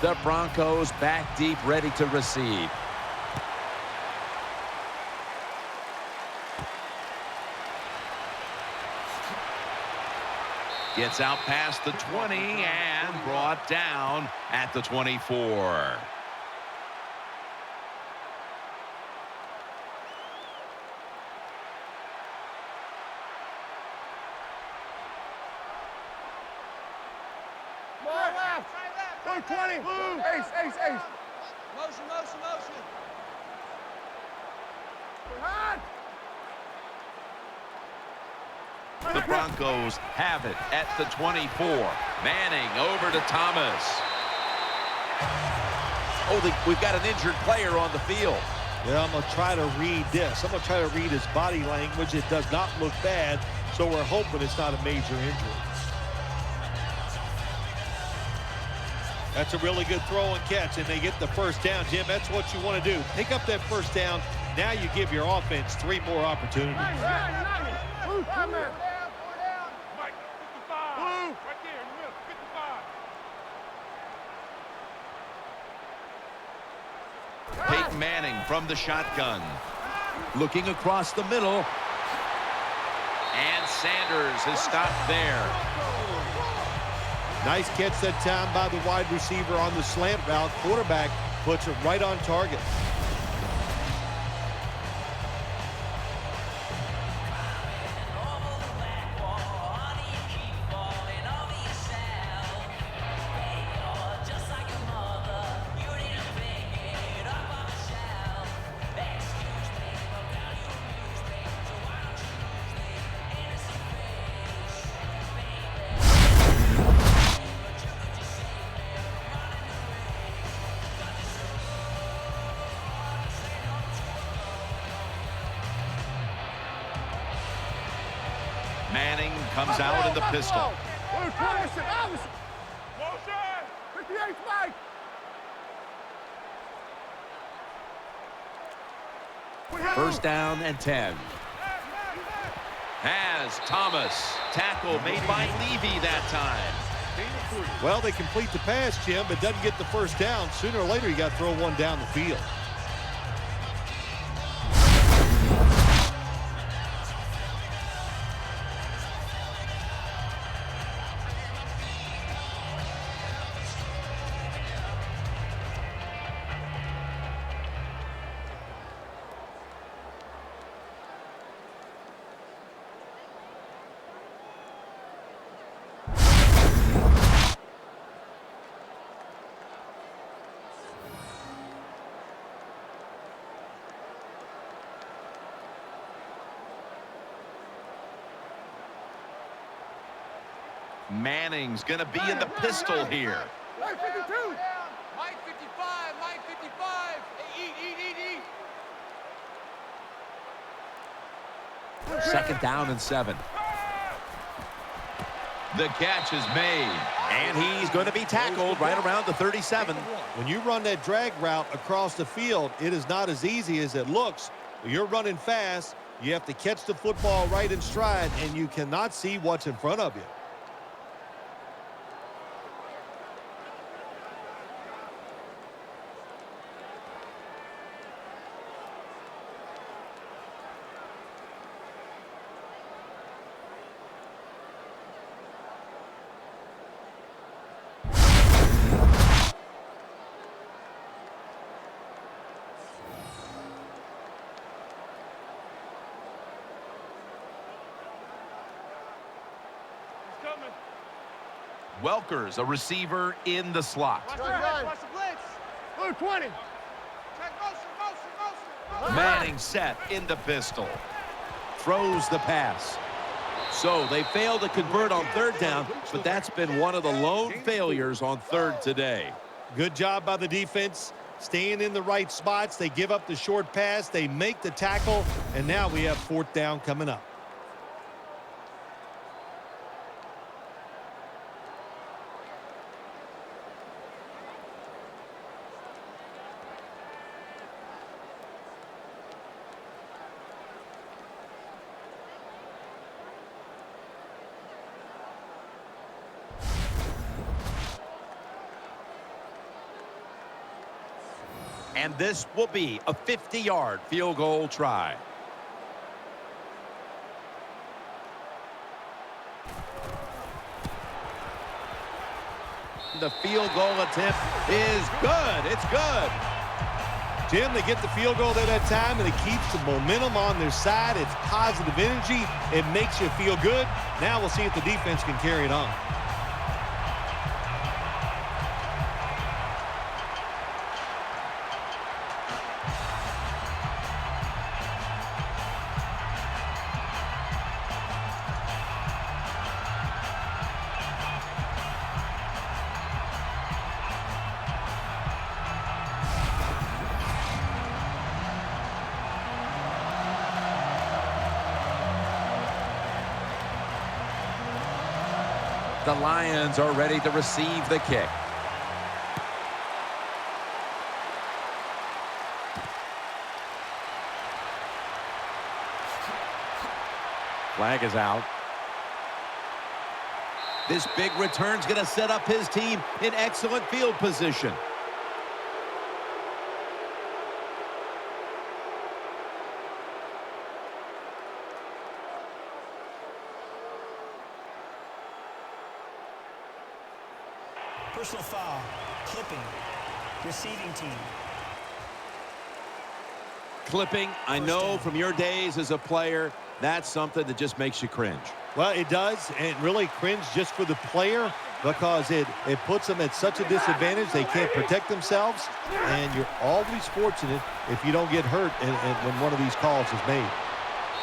Speaker 2: The Broncos back deep, ready to receive.
Speaker 1: Gets out past the 20 and brought down at the 24.
Speaker 4: More left. 120. Ace.
Speaker 5: Motion.
Speaker 4: Hot.
Speaker 1: The Broncos have it at the 24. Manning over to Thomas.
Speaker 2: Oh, we've got an injured player on the field.
Speaker 3: Yeah, I'm going to try to read this. I'm going to try to read his body language. It does not look bad, so we're hoping it's not a major injury. That's a really good throw and catch, and they get the first down. Jim, that's what you want to do. Pick up that first down. Now you give your offense 3 more opportunities.
Speaker 4: Move, come here.
Speaker 5: Mike, 55. Right there in the middle, 55.
Speaker 1: Peyton Manning from the shotgun.
Speaker 2: Looking across the middle.
Speaker 1: And Sanders is stopped there.
Speaker 3: Nice catch that time by the wide receiver on the slant route. Quarterback puts it right on target.
Speaker 1: Manning comes out in the pistol.
Speaker 4: 58, Mike.
Speaker 2: First down and 10.
Speaker 1: Has Thomas. Tackle made by Levy that time.
Speaker 3: Well, they complete the pass, Jim, but doesn't get the first down. Sooner or later, you got to throw one down the field.
Speaker 1: Manning's going to be in the pistol here.
Speaker 4: Mike 52.
Speaker 5: Mike 55. Mike 55. Hey, eat.
Speaker 2: Second down and 7.
Speaker 1: The catch is made.
Speaker 2: And he's going to be tackled right around the 37.
Speaker 3: When you run that drag route across the field, it is not as easy as it looks. You're running fast. You have to catch the football right in stride, and you cannot see what's in front of you.
Speaker 1: Welker's a receiver in the slot.
Speaker 4: Watch the blitz. Watch the blitz. Blue 20. Check motion, motion.
Speaker 1: Manning set in the pistol.
Speaker 2: Throws the pass. So they failed to convert on third down, but that's been one of the lone failures on third today.
Speaker 3: Good job by the defense, staying in the right spots. They give up the short pass. They make the tackle, and now we have fourth down coming up.
Speaker 2: And this will be a 50-yard field goal try. The field goal attempt is good. It's good.
Speaker 3: Jim, they get the field goal at that time, and it keeps the momentum on their side. It's positive energy. It makes you feel good. Now we'll see if the defense can carry it on.
Speaker 2: The Lions are ready to receive the kick. Flag is out. This big return's going to set up his team in excellent field position.
Speaker 6: Personal foul. Clipping. Receiving team.
Speaker 2: Clipping, I know from your days as a player, that's something that just makes you cringe.
Speaker 3: Well, it does, and really cringe just for the player because it puts them at such a disadvantage. They can't protect themselves, and you're always fortunate if you don't get hurt when one of these calls is made.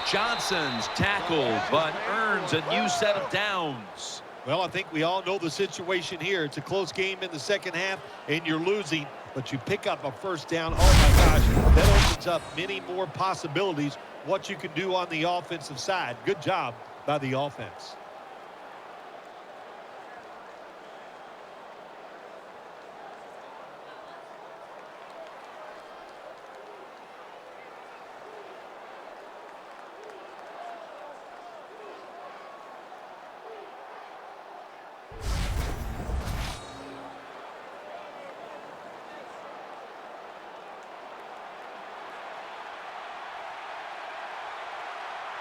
Speaker 1: Johnson's tackled, but earns a new set of downs.
Speaker 3: Well, I think we all know the situation here. It's a close game in the second half, and you're losing, but you pick up a first down. Oh, my gosh, that opens up many more possibilities what you can do on the offensive side. Good job by the offense.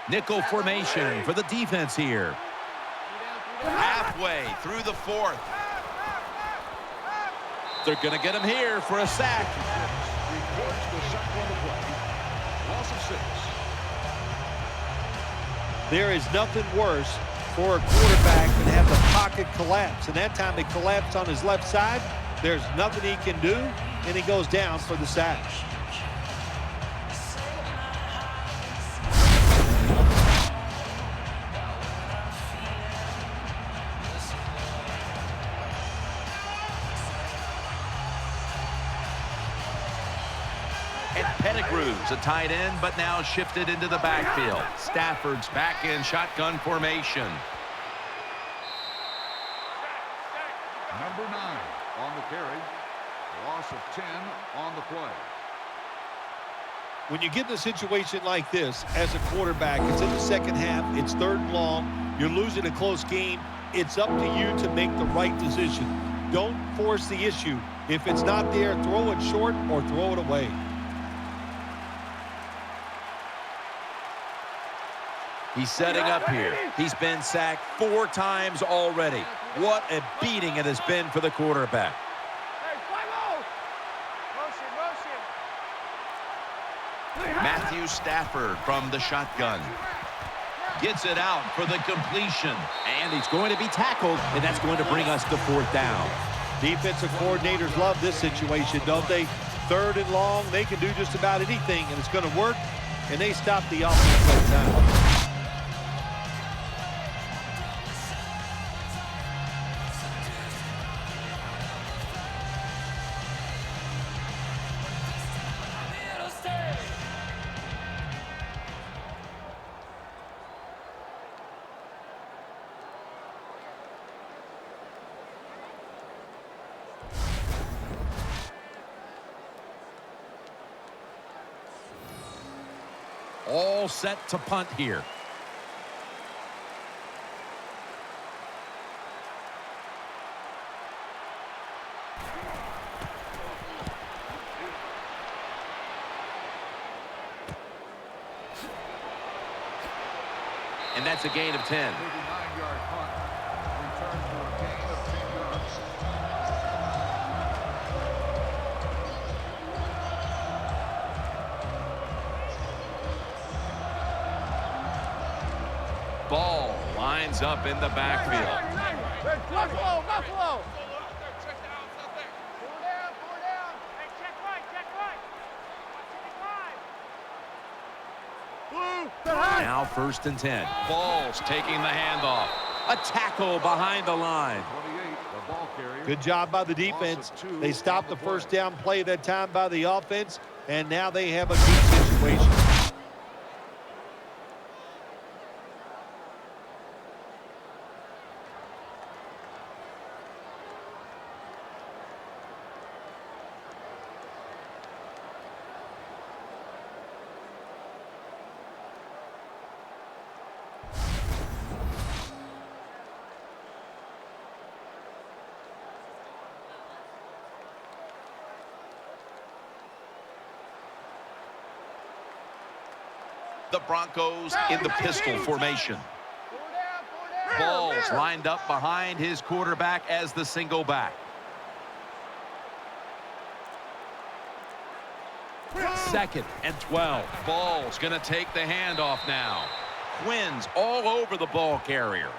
Speaker 2: Nickel formation for the defense here.
Speaker 1: Halfway through the fourth.
Speaker 2: They're going to get him here for a sack.
Speaker 7: Records the sack on the play. Loss of 6.
Speaker 3: There is nothing worse for a quarterback than have the pocket collapse. And that time it collapsed on his left side. There's nothing he can do, and he goes down for the sack.
Speaker 1: Pettigrew's a tight end, but now shifted into the backfield. Stafford's back in shotgun formation.
Speaker 7: Number 9 on the carry. Loss of 10 on the play.
Speaker 3: When you get in a situation like this as a quarterback, it's in the second half, it's third and long, you're losing a close game, it's up to you to make the right decision. Don't force the issue. If it's not there, throw it short or throw it away.
Speaker 2: He's setting up here. He's been sacked 4 times already. What a beating it has been for the quarterback.
Speaker 4: Hey, fly low. Motion.
Speaker 1: Matthew Stafford from the shotgun. Gets it out for the completion.
Speaker 2: And he's going to be tackled, and that's going to bring us to 4th down.
Speaker 3: Defensive coordinators love this situation, don't they? 3rd and long, they can do just about anything, and it's going to work, and they stop the offense that time.
Speaker 1: All set to punt here.
Speaker 2: And that's a gain of 10.
Speaker 7: 39-yard punt. Return for a gain of 10 yards.
Speaker 1: Ball lines up in the backfield.
Speaker 4: Buffalo, Buffalo.
Speaker 5: Check the house out there.
Speaker 4: Four down. Hey, check right, check right. Blue.
Speaker 1: Now 1st and 10. Ball's taking the handoff.
Speaker 2: A tackle behind the line.
Speaker 7: 28, the ball carrier.
Speaker 3: Good job by the defense. They stopped the first down play that time by the offense, and now they have a good situation.
Speaker 1: The Broncos in the pistol formation. Ball's lined up behind his quarterback as the single back. 2nd and 12. Ball's going to take the handoff now. Quinn's all over the ball carrier.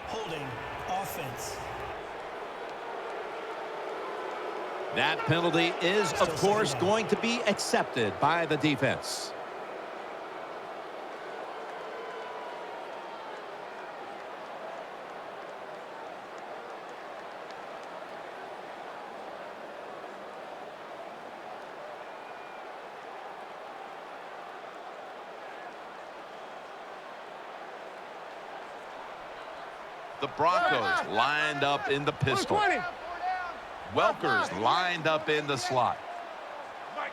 Speaker 6: Holding offense.
Speaker 2: That penalty is, of course, going to be accepted by the defense.
Speaker 1: The Broncos lined up in the pistol. Welker's lined up in the slot.
Speaker 5: Mike,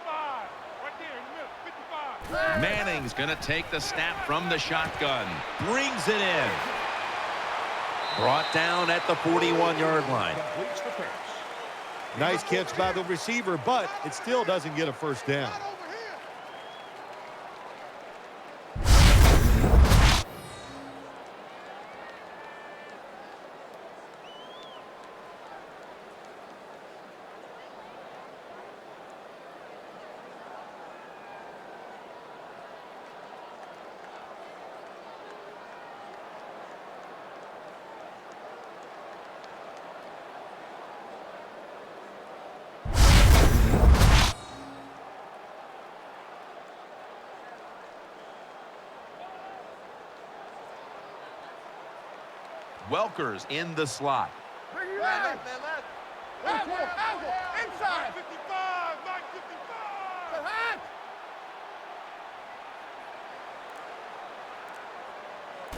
Speaker 5: 55. Right there in the middle, 55.
Speaker 1: Manning's going to take the snap from the shotgun. Brings it in. Brought down at the 41-yard line.
Speaker 7: Completes the pass.
Speaker 3: Nice catch by the receiver, but it still doesn't get a first down.
Speaker 1: Welker's in the slot.
Speaker 4: Inside.
Speaker 5: Mike 55, Mike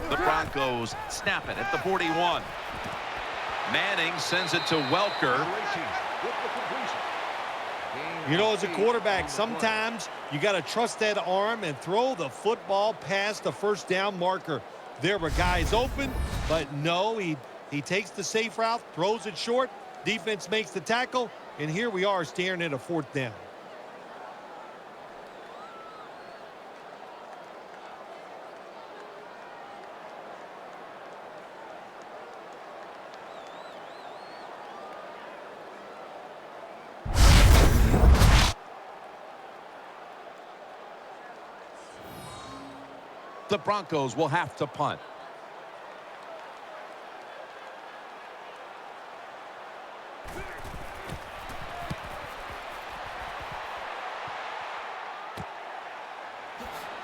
Speaker 5: 55.
Speaker 1: The Broncos snap it at the 41. Manning sends it to Welker.
Speaker 7: With the completion.
Speaker 3: You know, as a quarterback, sometimes you got to trust that arm and throw the football past the first down marker. There were guys open, but no, he takes the safe route, throws it short, defense makes the tackle, and here we are staring at a 4th down.
Speaker 2: The Broncos will have to punt.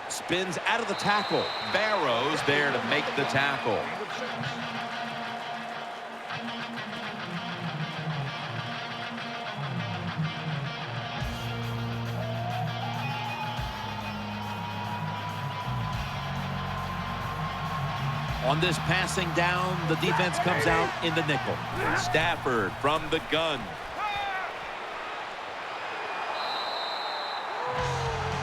Speaker 2: Spins out of the tackle.
Speaker 1: Barrows there to make the tackle.
Speaker 2: On this passing down, the defense comes out in the nickel.
Speaker 1: Stafford from the gun.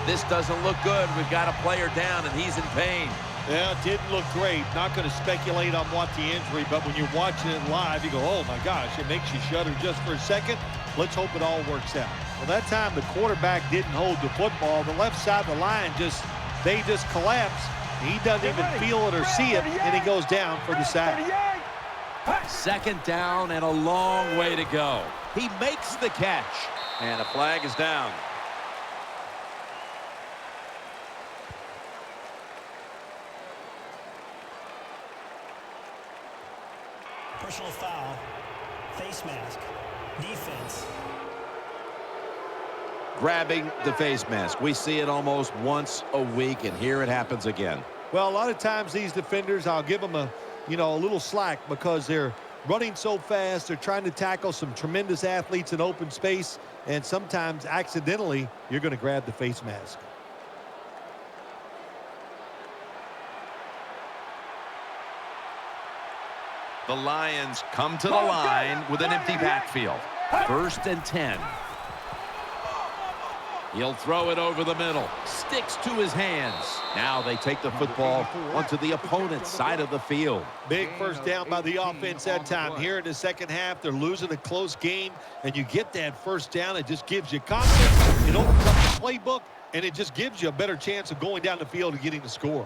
Speaker 2: This doesn't look good. We've got a player down, and he's in pain.
Speaker 3: Yeah, it didn't look great. Not going to speculate on what the injury, but when you're watching it live, you go, oh, my gosh, it makes you shudder just for a second. Let's hope it all works out. Well, that time the quarterback didn't hold the football. The left side of the line they just collapse. He doesn't even feel it or see it, and he goes down for the sack.
Speaker 2: Second down and a long way to go. He makes the catch, and a flag is down.
Speaker 6: Personal foul. Face mask. Defense.
Speaker 2: Grabbing the face mask. We see it almost once a week, and here it happens again.
Speaker 3: Well, a lot of times these defenders, I'll give them a little slack because they're running so fast. They're trying to tackle some tremendous athletes in open space, and sometimes accidentally you're going to grab the face mask.
Speaker 1: The Lions come to the line with an empty backfield.
Speaker 2: 1st and 10. He'll throw it over the middle. Sticks to his hands. Now they take the football onto the opponent's side of the field.
Speaker 3: Big first down by the offense that time. Here in the second half, they're losing a close game, and you get that first down. It just gives you confidence. It opens up the playbook, and it just gives you a better chance of going down the field and getting the score.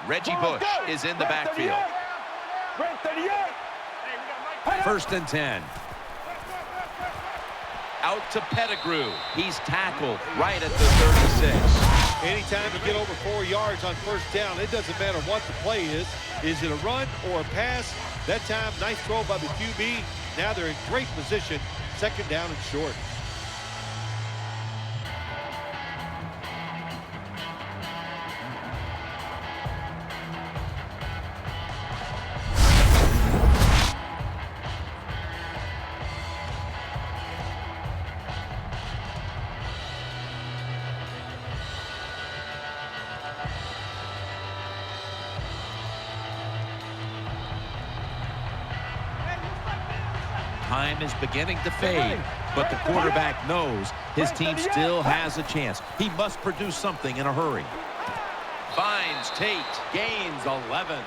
Speaker 1: Reggie Bush is in the backfield.
Speaker 2: 1st and 10.
Speaker 1: Out to Pettigrew. He's tackled right at the 36.
Speaker 3: Anytime you get over 4 yards on first down, it doesn't matter what the play is. Is it a run or a pass? That time, nice throw by the QB. Now they're in great position. 2nd down and short.
Speaker 2: Time is beginning to fade, but the quarterback knows his team still has a chance. He must produce something in a hurry.
Speaker 1: Finds Tate. Gains 11.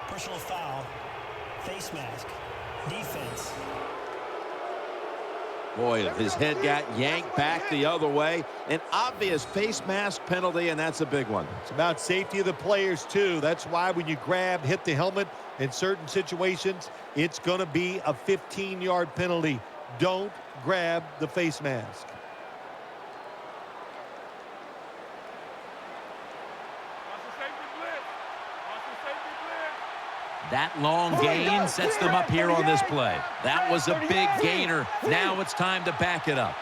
Speaker 6: Personal foul. Face mask. Defense.
Speaker 2: Boy, his head got yanked back the other way. An obvious face mask penalty, and that's a big one.
Speaker 3: It's about safety of the players, too. That's why when you grab, hit the helmet in certain situations, it's going to be a 15-yard penalty. Don't grab the face mask.
Speaker 2: That long gain sets them up here on this play. That was a big gainer. Now it's time to back it up.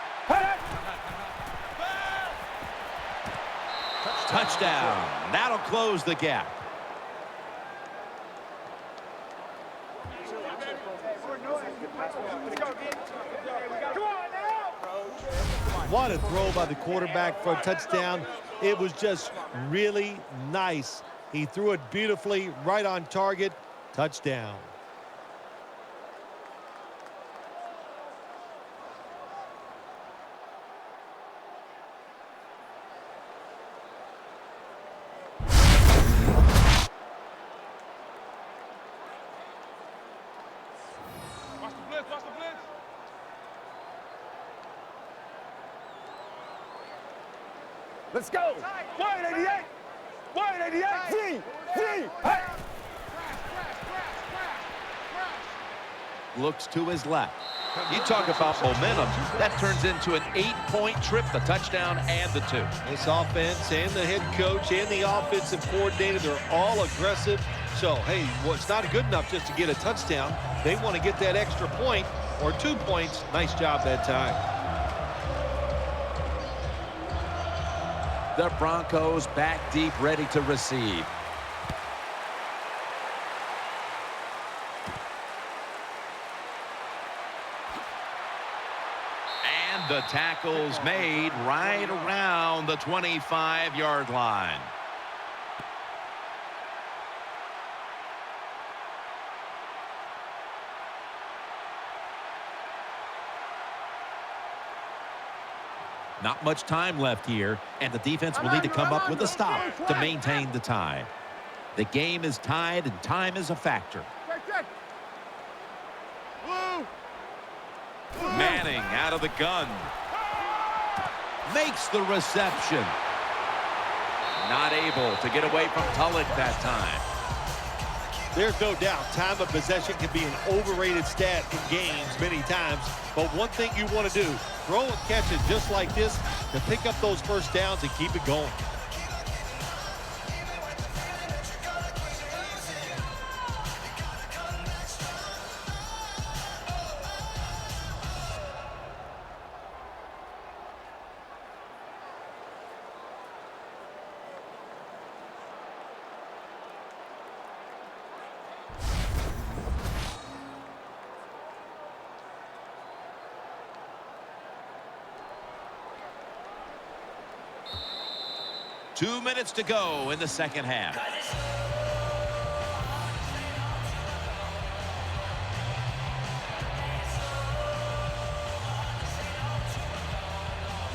Speaker 2: Touchdown. That'll close the gap.
Speaker 3: What a throw by the quarterback for a touchdown. It was just really nice He threw it beautifully, right on target. Touchdown.
Speaker 5: Watch the blitz, watch the blitz.
Speaker 4: Let's go. 188. 188. Free. Hey.
Speaker 1: Looks to his left. You talk about momentum. That turns into an 8-point trip, the touchdown and the 2.
Speaker 3: This offense and the head coach and the offensive coordinator, they're all aggressive. So, hey, well, it's not good enough just to get a touchdown. They want to get that extra point or 2 points. Nice job that time.
Speaker 2: The Broncos back deep, ready to receive.
Speaker 1: And the tackle's made right around the 25-yard line.
Speaker 2: Not much time left here, and the defense will need to come up with a stop to maintain the tie. The game is tied, and time is a factor.
Speaker 1: Manning out of the gun. Makes the reception. Not able to get away from Tulloch that time.
Speaker 3: There's no doubt time of possession can be an overrated stat in games many times. But one thing you want to do, throw and catch it just like this to pick up those first downs and keep it going.
Speaker 1: Two minutes to go in the second half.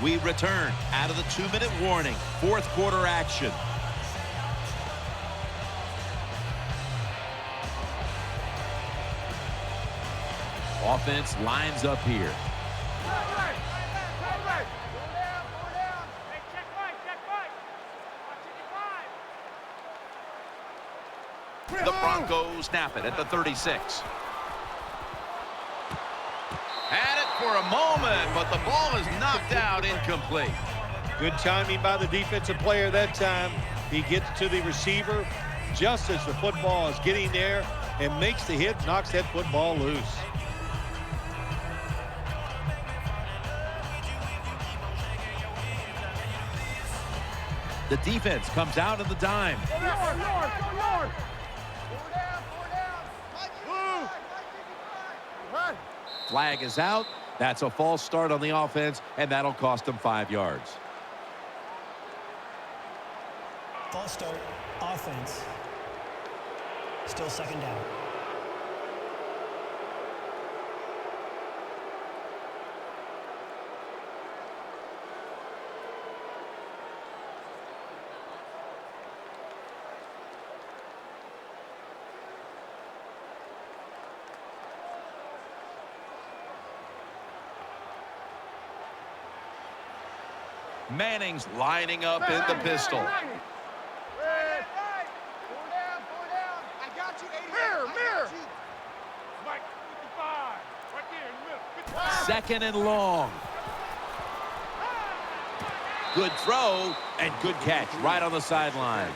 Speaker 1: We return out of the 2-minute warning. Fourth quarter action. Offense lines up here. The Broncos snap it at the 36. Had it for a moment, but the ball is knocked out, incomplete.
Speaker 3: Good timing by the defensive player that time. He gets to the receiver just as the football is getting there and makes the hit, knocks that football loose.
Speaker 2: The defense comes out of the dime. Flag is out. That's a false start on the offense, and that'll cost them 5 yards.
Speaker 6: False start, offense. Still second down.
Speaker 1: Manning's lining up in the pistol.
Speaker 2: Second and long.
Speaker 1: Good throw and good catch right on the sideline.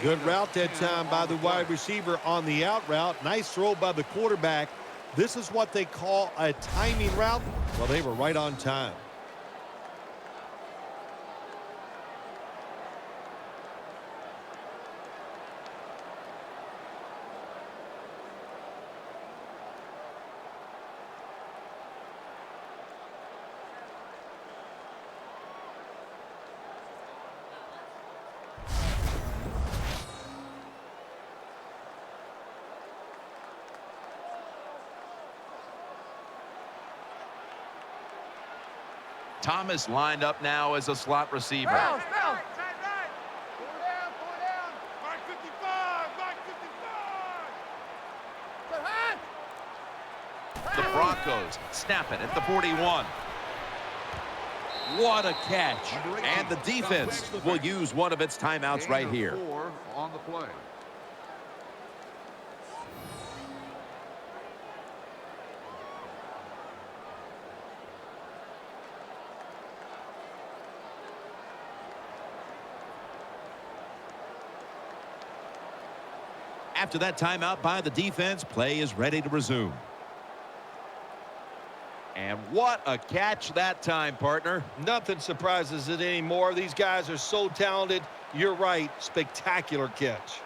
Speaker 3: Good route that time by the wide receiver on the out route. Nice throw by the quarterback. This is what they call a timing route. Well, they were right on time.
Speaker 1: Thomas lined up now as a slot receiver.
Speaker 4: Bounce, bounce. Pull down, pull down.
Speaker 5: Mike 55, Mike 55.
Speaker 4: Good hand.
Speaker 1: The Broncos snap it at the 41.
Speaker 2: What a catch. And the defense will use one of its timeouts right here.
Speaker 7: 4 on the play.
Speaker 2: After that timeout by the defense, play is ready to resume.
Speaker 1: And what a catch that time, partner.
Speaker 3: Nothing surprises it anymore. These guys are so talented. You're right. Spectacular catch.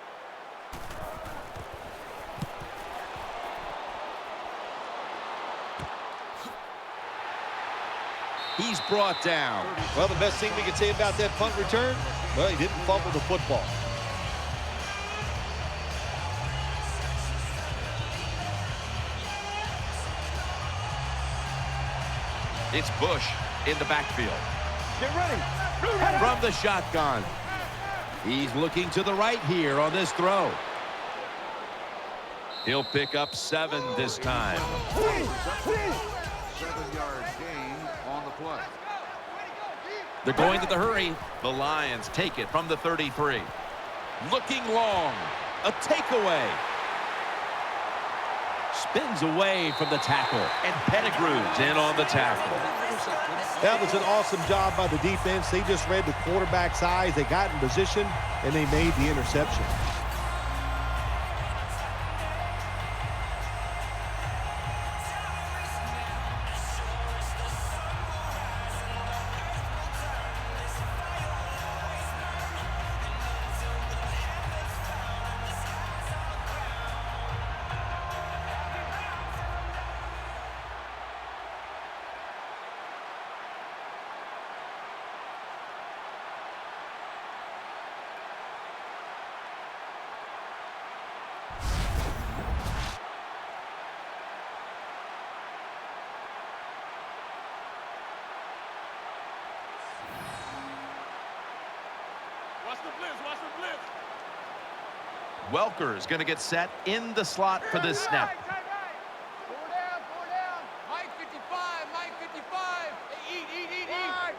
Speaker 2: He's brought down.
Speaker 3: Well, the best thing we can say about that punt return, well, he didn't fumble the football.
Speaker 1: It's Bush in the backfield.
Speaker 3: Get ready.
Speaker 2: From the shotgun. He's looking to the right here on this throw.
Speaker 1: He'll pick up 7 this time.
Speaker 7: 7-yard gain on the play.
Speaker 2: They're going to the hurry.
Speaker 1: The Lions take it from the 33.
Speaker 2: Looking long. A takeaway. Spins away from the tackle.
Speaker 1: And Pettigrew's in on the tackle.
Speaker 3: That was an awesome job by the defense. They just read the quarterback's eyes. They got in position, and they made the interception.
Speaker 5: Watch the blitz, watch the blitz.
Speaker 1: Welker's going to get set in the slot for this snap.
Speaker 4: Pull down, pull down.
Speaker 5: Mike 55, Mike 55. Hey, eat.
Speaker 4: Wide.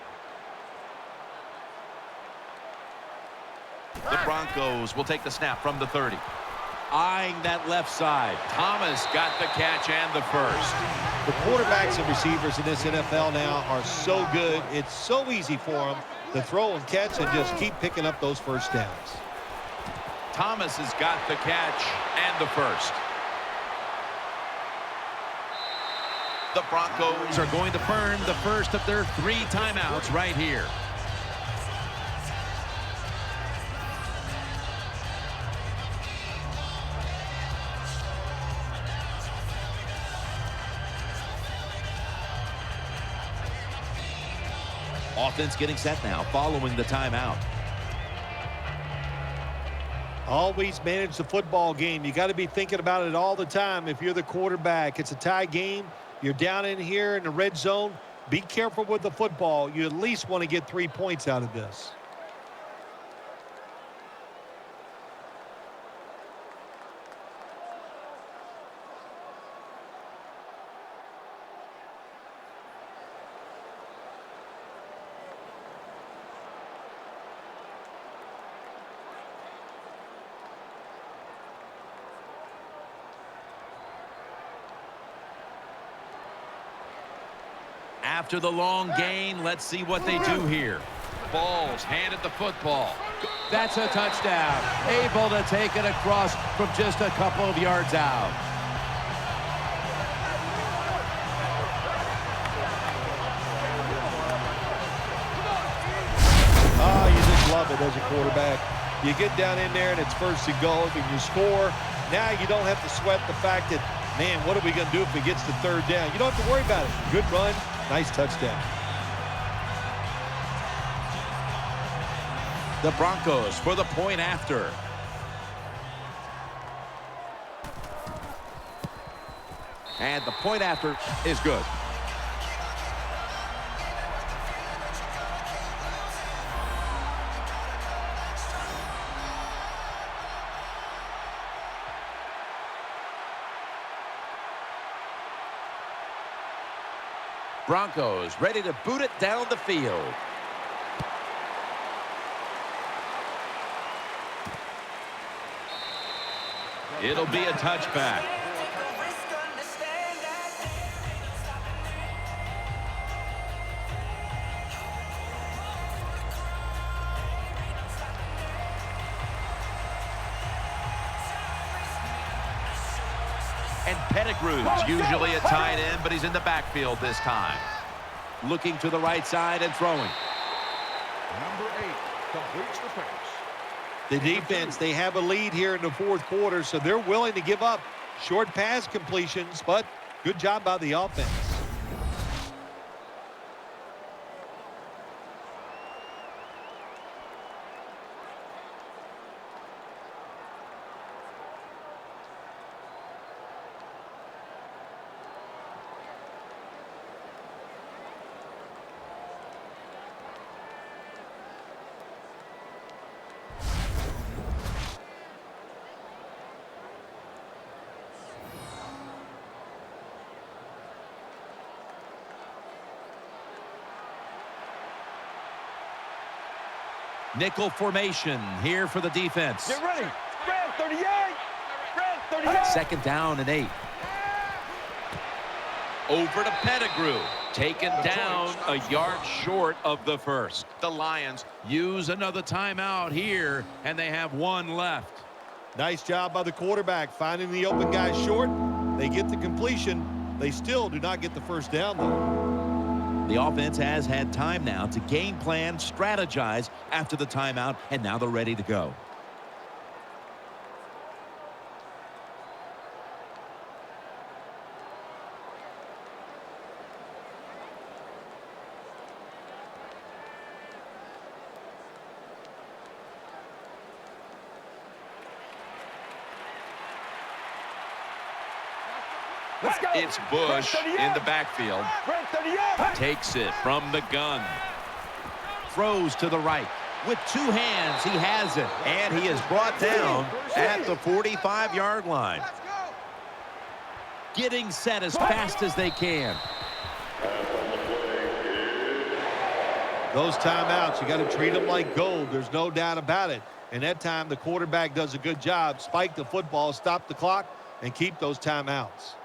Speaker 1: The Broncos will take the snap from the 30.
Speaker 2: Eyeing that left side.
Speaker 1: Thomas got the catch and the first.
Speaker 3: The quarterbacks and receivers in this NFL now are so good. It's so easy for them to throw and catch and just keep picking up those first downs.
Speaker 1: Thomas has got the catch and the first. The Broncos
Speaker 2: Are going to burn the first of their 3 timeouts right here. Offense getting set now following the timeout.
Speaker 3: Always manage the football game. You got to be thinking about it all the time. If you're the quarterback, it's a tie game. You're down in here in the red zone. Be careful with the football. You at least want to get 3 points out of this.
Speaker 2: After the long gain, let's see what they do here.
Speaker 1: balls handed the football.
Speaker 2: That's a touchdown. Able to take it across from just a couple of yards out.
Speaker 3: Oh, you just love it as a quarterback. You get down in there and it's first and goal and you score. Now you don't have to sweat the fact that, man, what are we going to do if it gets to third down? You don't have to worry about it. Good run, nice touchdown.
Speaker 2: The Broncos for the point after. And the point after is good. Broncos ready to boot it down the field.
Speaker 1: It'll be a touchback. And Pettigrew's usually a tight end, but he's in the backfield this time.
Speaker 2: Looking to the right side and throwing.
Speaker 7: Number 8 completes the pass.
Speaker 3: The defense, they have a lead here in the fourth quarter, so they're willing to give up short pass completions, but good job by the offense.
Speaker 1: Nickel formation here for the defense.
Speaker 4: Get ready. Red 38. Red 38.
Speaker 2: Second down and 8.
Speaker 1: Over to Pettigrew. Taken down a yard short of the first. The Lions use another timeout here, and they have one left.
Speaker 3: Nice job by the quarterback finding the open guy short. They get the completion. They still do not get the first down, though.
Speaker 1: The offense has had time now to game plan, strategize after the timeout, and now they're ready to go.
Speaker 4: Let's go.
Speaker 1: It's Bush in the backfield.
Speaker 4: Red 38.
Speaker 1: Takes it from the gun. Throws to the right. With two hands, he has it. And he is brought down at the 45-yard line.
Speaker 5: Let's go.
Speaker 1: Getting set as fast as they can.
Speaker 3: Those timeouts, you got to treat them like gold. There's no doubt about it. And that time, the quarterback does a good job. Spike the football, stop the clock, and keep those timeouts.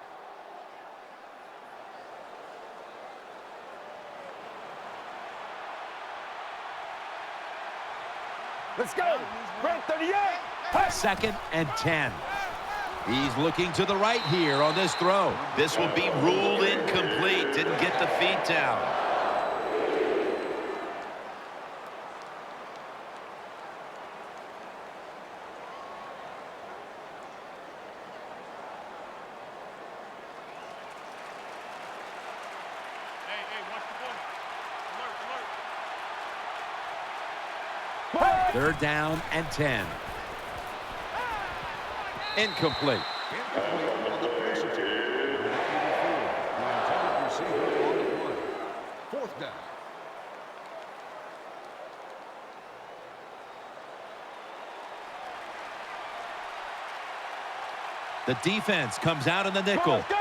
Speaker 4: Let's go. Red 38.
Speaker 1: Second and 10. He's looking to the right here on this throw. This will be ruled incomplete. Didn't get the feet down.
Speaker 5: Hey, watch the ball. Alert, alert.
Speaker 1: Third down and 10. Incomplete.
Speaker 7: Incomplete on the pass attempt. The intended receiver on the play. Fourth down.
Speaker 1: The defense comes out in the nickel.
Speaker 4: Let's go.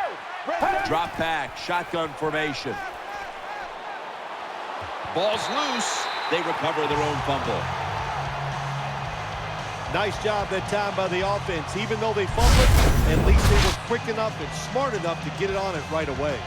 Speaker 4: Red
Speaker 1: Drop back, shotgun formation. Ball's loose. They recover their own fumble.
Speaker 3: Nice job that time by the offense. Even though they fumbled, at least they were quick enough and smart enough to get it on it right away.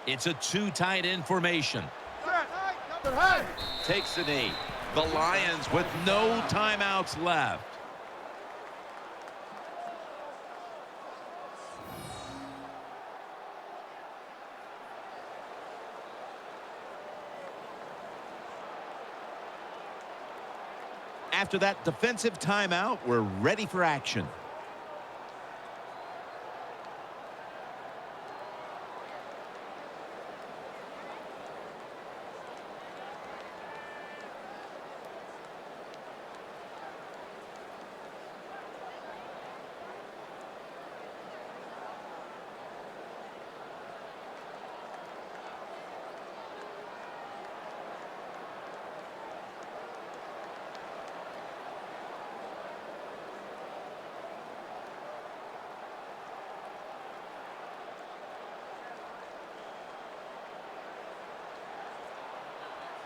Speaker 1: It's a two tight end formation. Takes the knee. The Lions with no timeouts left. After that defensive timeout, we're ready for action.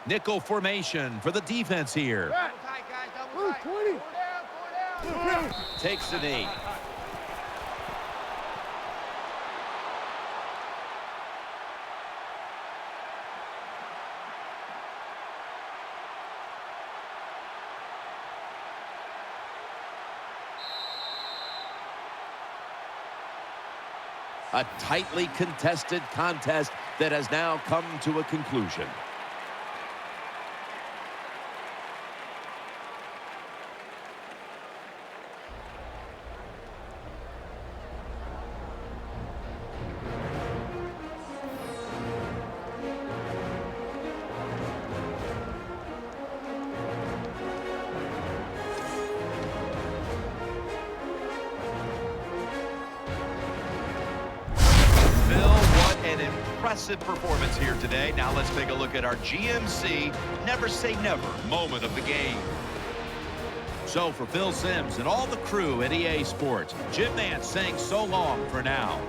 Speaker 1: Nickel formation for the defense here.
Speaker 5: Double tight, guys. Double tight.
Speaker 4: 20.
Speaker 5: Go down.
Speaker 2: Takes the knee. A tightly contested contest that has now come to a conclusion.
Speaker 1: Impressive performance here today. Now let's take a look at our GMC never say never moment of the game. So for Phil Simms and all the crew at EA Sports, Jim Nantz saying so long for now.